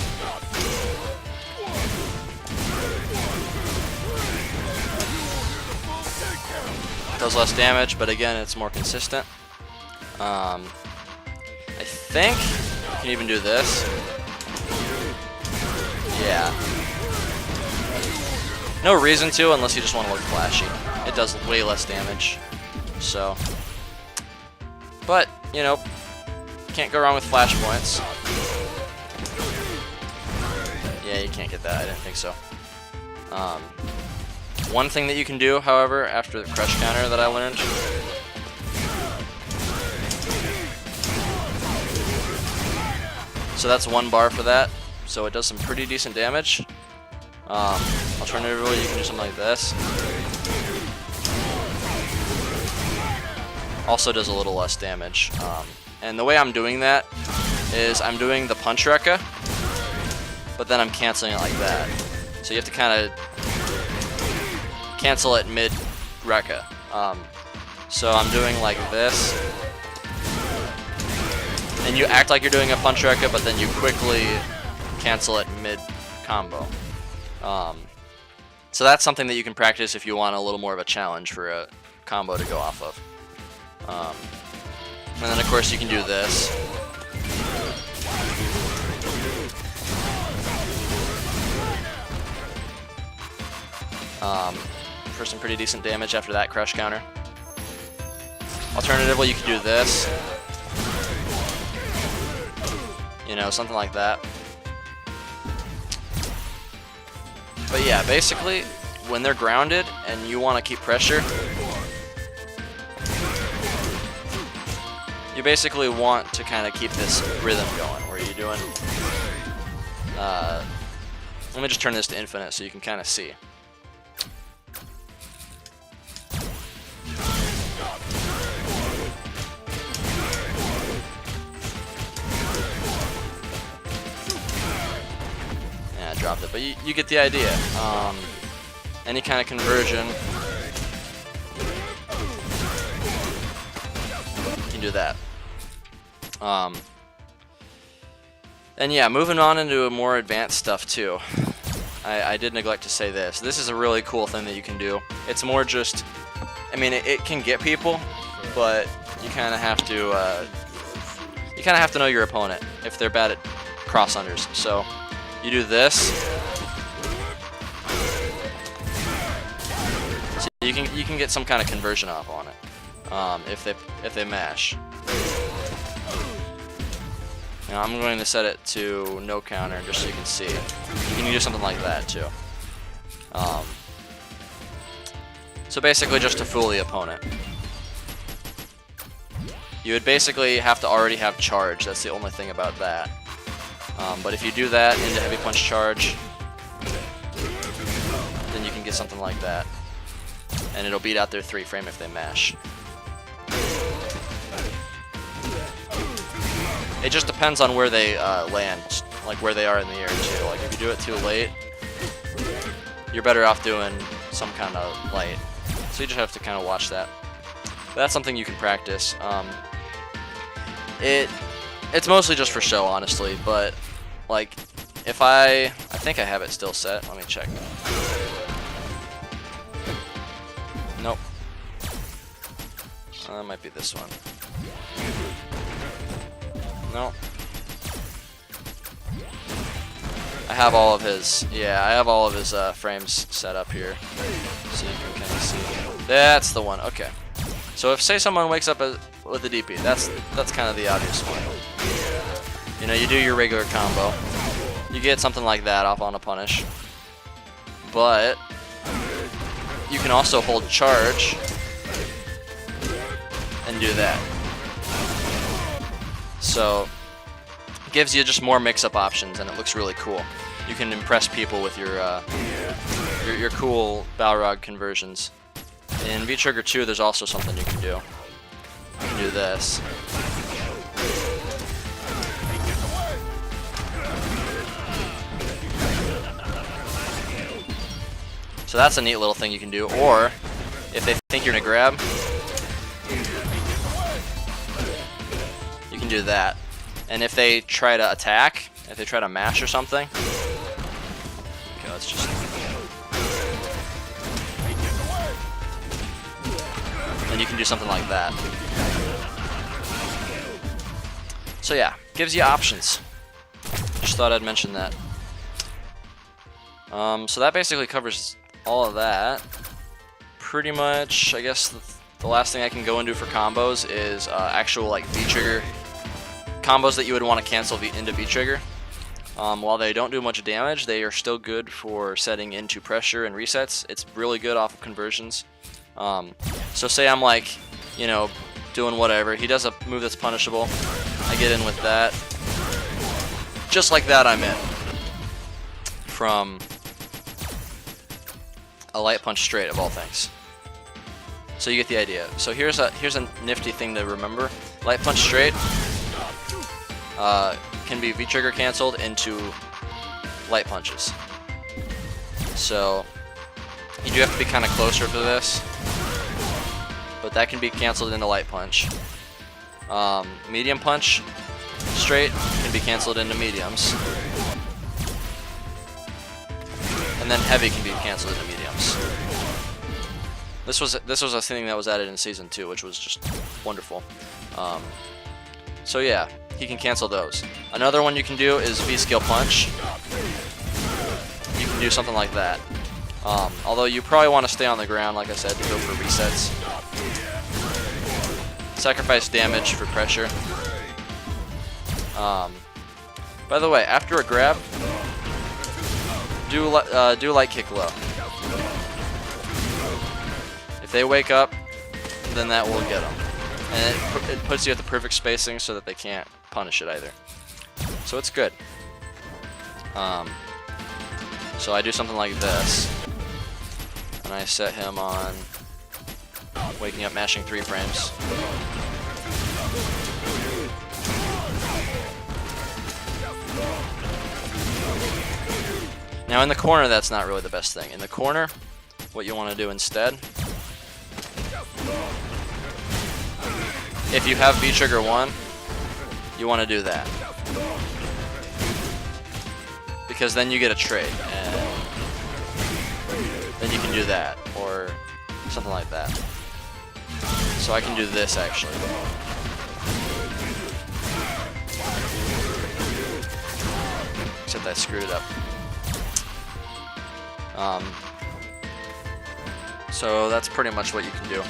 Does less damage, but again, it's more consistent. I think you can even do this. Yeah. No reason to unless you just want to look flashy. It does way less damage. So, but you know, can't go wrong with flash points. Yeah, you can't get that. I didn't think so. One thing that you can do, however, after the crush counter that I learned, so that's 1 bar for that, so it does some pretty decent damage. Alternatively, you can do something like this. Also does a little less damage. And the way I'm doing that is I'm doing the punch rekka, but then I'm canceling it like that. So you have to kind of cancel it mid rekka. So I'm doing like this, and you act like you're doing a punch rekka, but then you quickly cancel it mid combo. So that's something that you can practice if you want a little more of a challenge for a combo to go off of. And then of course you can do this. For some pretty decent damage after that crush counter. Alternatively, you could do this. You know, something like that. But yeah, basically, when they're grounded and you want to keep pressure, you basically want to kind of keep this rhythm going, where you're doing... let me just turn this to infinite so you can kind of see. Dropped it, but you get the idea. Any kind of conversion, you can do that. And yeah, moving on into more advanced stuff too. I did neglect to say this. This is a really cool thing that you can do. It's more just, I mean, it can get people, but you kind of have to know your opponent if they're bad at cross unders. So you do this. So you can get some kind of conversion off on it if they mash. Now I'm going to set it to no counter just so you can see. You can do something like that too. So basically just to fool the opponent. You would basically have to already have charge. That's the only thing about that. But if you do that into heavy punch charge, then you can get something like that. And it'll beat out their 3 frame if they mash. It just depends on where they land, like where they are in the air too. Like if you do it too late, you're better off doing some kind of light. So you just have to kind of watch that. But that's something you can practice. It's mostly just for show, honestly. But like, if I think I have it still set. Let me check. Nope. That might be this one. No. I have all of his, yeah, I have all of his frames set up here, so you can kind of see. That's the one. Okay. So if say someone wakes up with a DP, that's kind of the obvious one. You know, you do your regular combo, you get something like that off on a punish, but you can also hold charge and do that. So it gives you just more mix-up options, and it looks really cool. You can impress people with your cool Balrog conversions. In V-Trigger 2, there's also something you can do. You can do this. So that's a neat little thing you can do. Or if they think you're gonna grab, you can do that. And if they try to attack, if they try to mash or something, okay, let's just. Then you can do something like that. So yeah, gives you options. Just thought I'd mention that. So that basically covers all of that. Pretty much, I guess the last thing I can go into for combos is actual like V-Trigger combos that you would want to cancel into V-Trigger. While they don't do much damage, they are still good for setting into pressure and resets. It's really good off of conversions. So say I'm like, you know, doing whatever. He does a move that's punishable. I get in with that. Just like that, I'm in. From a light punch straight, of all things. So you get the idea. So here's a nifty thing to remember. Light punch straight can be V-Trigger canceled into light punches. So you do have to be kind of closer to this, but that can be canceled into light punch. Medium punch straight can be canceled into mediums, and then heavy can be canceled into mediums. This was a thing that was added in season 2, which was just wonderful. So yeah, he can cancel those. Another one you can do is V-skill punch. You can do something like that. Although you probably want to stay on the ground, like I said, to go for resets. Sacrifice damage for pressure. By the way, after a grab, do light kick low. If they wake up, then that will get them. And it puts you at the perfect spacing so that they can't punish it either. So it's good. So I do something like this. And I set him on waking up, mashing 3 frames. Now in the corner, that's not really the best thing. In the corner, what you want to do instead, if you have V-Trigger 1, you want to do that. Because then you get a trade, and then you can do that, or something like that. So I can do this, actually. Except I screwed it up. So that's pretty much what you can do.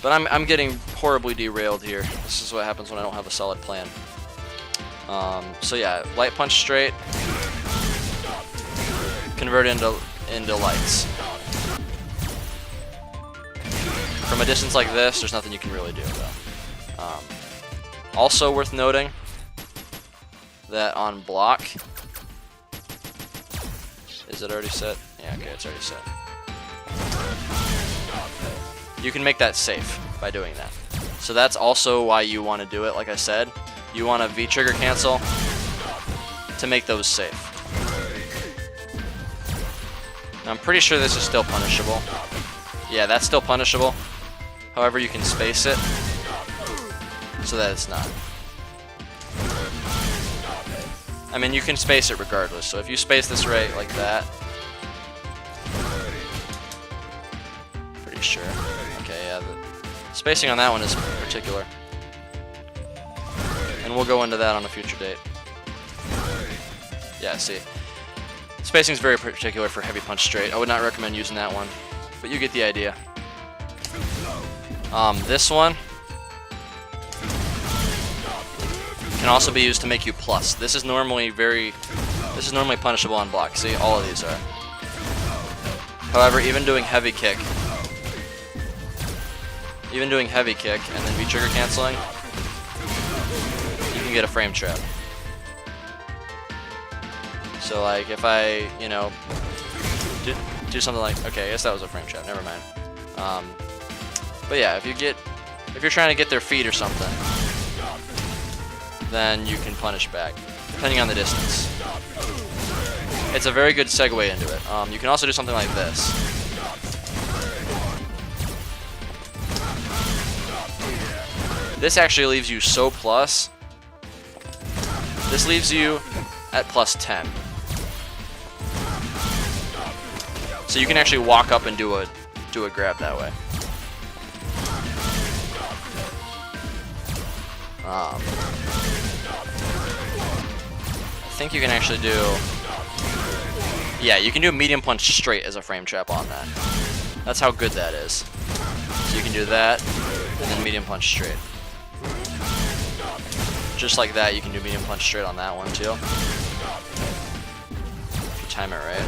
But I'm getting horribly derailed here. This is what happens when I don't have a solid plan. So yeah, light punch straight, convert into lights. From a distance like this, there's nothing you can really do though. Also worth noting that on block, is it already set? Yeah, okay, it's already set. You can make that safe by doing that. So that's also why you want to do it. Like I said, you want a V-trigger cancel to make those safe. Now, I'm pretty sure this is still punishable. Yeah, that's still punishable. However, you can space it so that it's not. I mean, you can space it regardless. So if you space this right like that, pretty sure. Okay, yeah, the spacing on that one is particular. And we'll go into that on a future date. Yeah, see. Spacing is very particular for heavy punch straight. I would not recommend using that one, but you get the idea. This one can also be used to make you plus. This is normally punishable on block. See, all of these are. However, even doing heavy kick and then V-trigger canceling, you can get a frame trap. So like if I, you know, do something like, okay, I guess that was a frame trap, never mind. But yeah, if you're trying to get their feet or something, then you can punish back, depending on the distance. It's a very good segue into it. You can also do something like this. This actually leaves you so plus. This leaves you at plus 10. So you can actually walk up and do a grab that way. I think you can actually do... Yeah, you can do a medium punch straight as a frame trap on that. That's how good that is. So you can do that, and then medium punch straight. Just like that, you can do medium punch straight on that one too. If you time it right.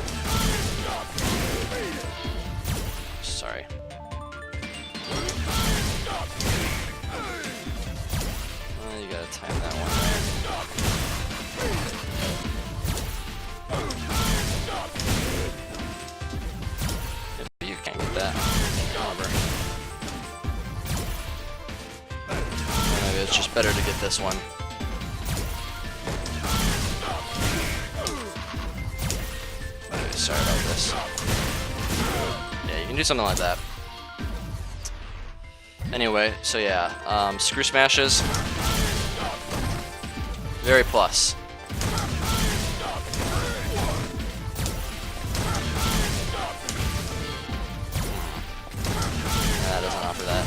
Sorry. You gotta time that one right. You can't get that. Remember. Maybe it's just better to get this one. Okay, sorry about this. Yeah, you can do something like that. Anyway, so yeah, screw smashes, very plus. That doesn't offer that.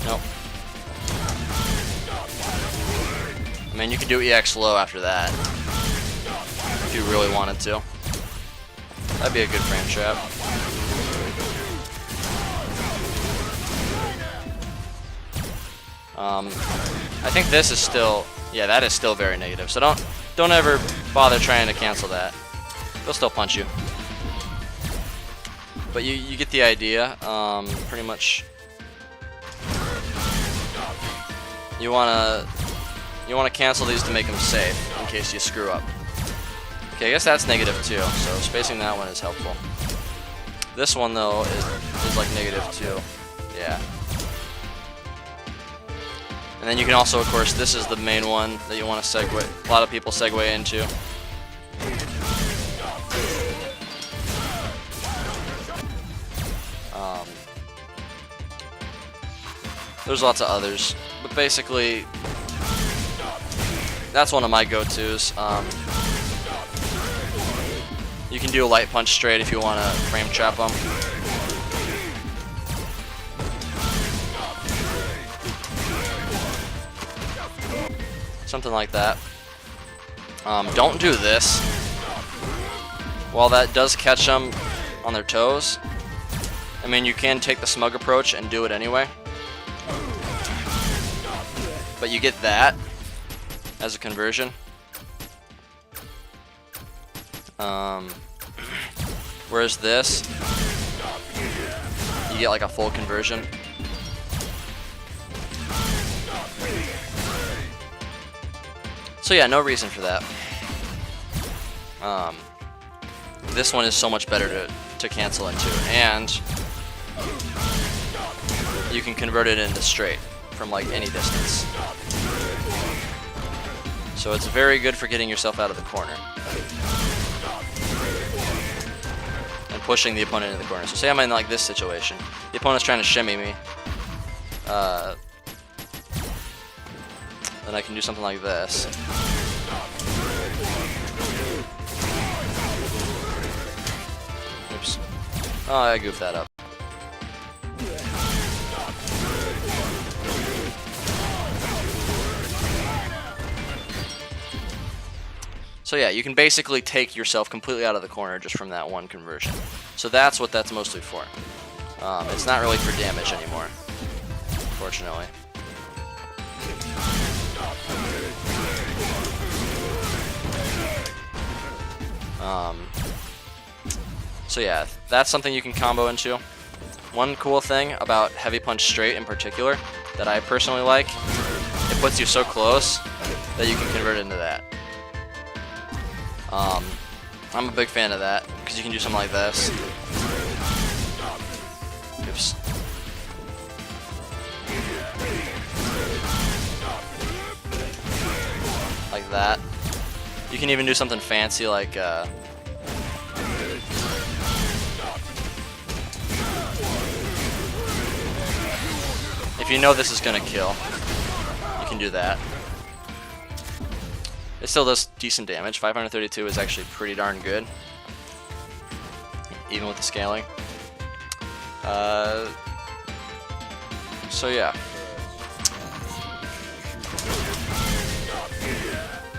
Nope. I mean, you could do EX low after that, if you really wanted to. That'd be a good frame trap. I think this is still, yeah, that is still very negative. So don't ever bother trying to cancel that. They'll still punch you. But you get the idea. Pretty much, you wanna cancel these to make them safe in case you screw up. Okay, I guess that's negative too. So spacing that one is helpful. This one though is like negative 2. Yeah. And then you can also, of course, this is the main one that you want to segue. A lot of people segue into. There's lots of others, but basically, that's one of my go-tos. You can do a light punch straight if you want to frame trap them. Something like that. Don't do this. While that does catch them on their toes, I mean, you can take the smug approach and do it anyway. but you get that as a conversion. Whereas this, you get like a full conversion. So yeah, no reason for that. This one is so much better to cancel into, and you can convert it into straight from like any distance. So it's very good for getting yourself out of the corner and pushing the opponent into the corner. So say I'm in like this situation, the opponent's trying to shimmy me, then I can do something like this. Oops. Oh, I goofed that up. So yeah, you can basically take yourself completely out of the corner just from that one conversion. So that's what that's mostly for. It's not really for damage anymore, unfortunately. So yeah, that's something you can combo into. One cool thing about Heavy Punch Straight in particular that I personally like, it puts you so close that you can convert into that. I'm a big fan of that because you can do something like this. Oops. Like that. You can even do something fancy like if you know this is gonna kill, you can do that. It still does decent damage. 532 is actually pretty darn good, even with the scaling. So yeah.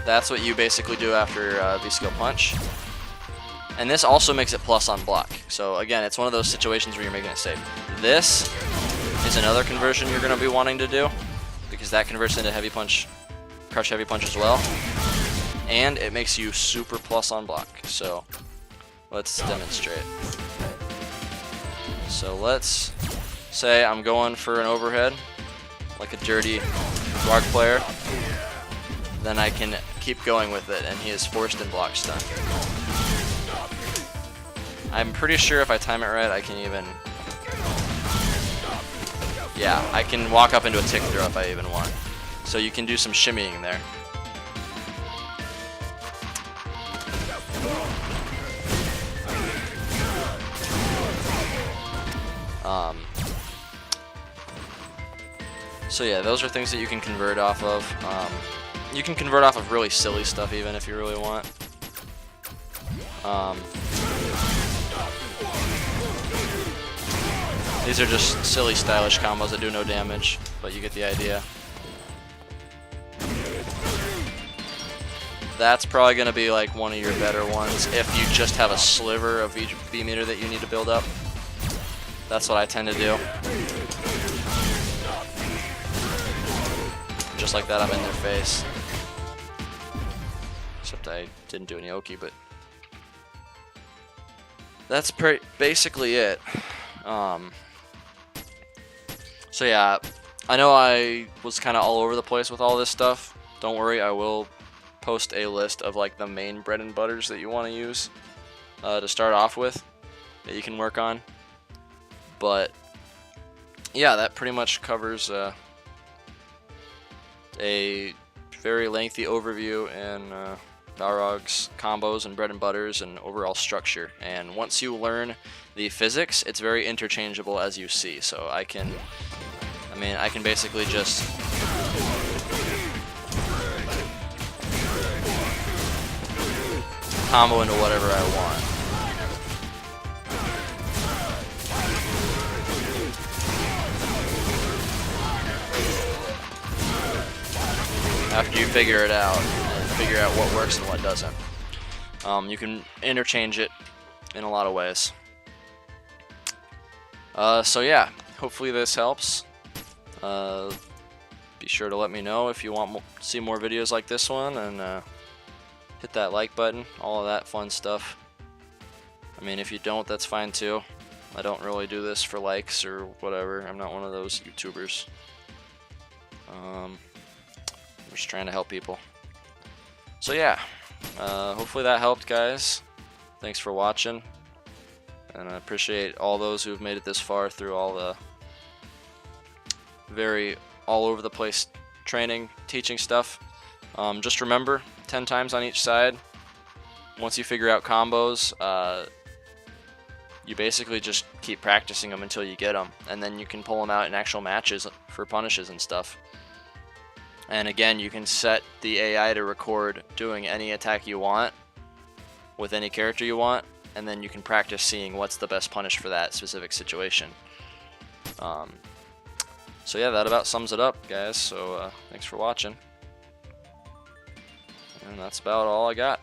That's what you basically do after V-Skill Punch. And this also makes it plus on block. So again, it's one of those situations where you're making it safe. This is another conversion you're going to be wanting to do, because that converts into Heavy Punch, Crush Heavy Punch as well. And it makes you super plus on block. So let's demonstrate. So let's say I'm going for an overhead, like a dirty Rock player. Then I can keep going with it, and he is forced in block stun. I'm pretty sure if I time it right, I can even... Yeah, I can walk up into a tick throw if I even want. So you can do some shimmying there. So yeah, those are things that you can convert off of. You can convert off of really silly stuff even if you really want. These are just silly stylish combos that do no damage, but you get the idea. That's probably going to be like one of your better ones if you just have a sliver of each B meter that you need to build up. That's what I tend to do. Just like that, I'm in their face. Except I didn't do any Oki, but that's basically it. So yeah, I know I was kind of all over the place with all this stuff. Don't worry, I will post a list of like the main bread and butters that you want to use to start off with that you can work on. But yeah, that pretty much covers a very lengthy overview in Balrog's combos and bread and butters and overall structure. And once you learn the physics, it's very interchangeable as you see. So I can basically just combo into whatever I want. After you figure it out and figure out what works and what doesn't. You can interchange it in a lot of ways. So yeah, hopefully this helps. be sure to let me know if you want to see more videos like this one, and hit that like button, all of that fun stuff. I mean, if you don't, that's fine too. I don't really do this for likes or whatever. I'm not one of those YouTubers. I'm just trying to help people. So yeah, hopefully that helped, guys. Thanks for watching, and I appreciate all those who've made it this far through all the very all over the place training, teaching stuff. Just remember, 10 times on each side. Once you figure out combos, you basically just keep practicing them until you get them, and then you can pull them out in actual matches for punishes and stuff. And again, you can set the AI to record doing any attack you want with any character you want, and then you can practice seeing what's the best punish for that specific situation. So yeah, that about sums it up, guys. So thanks for watching, and that's about all I got.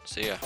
See ya.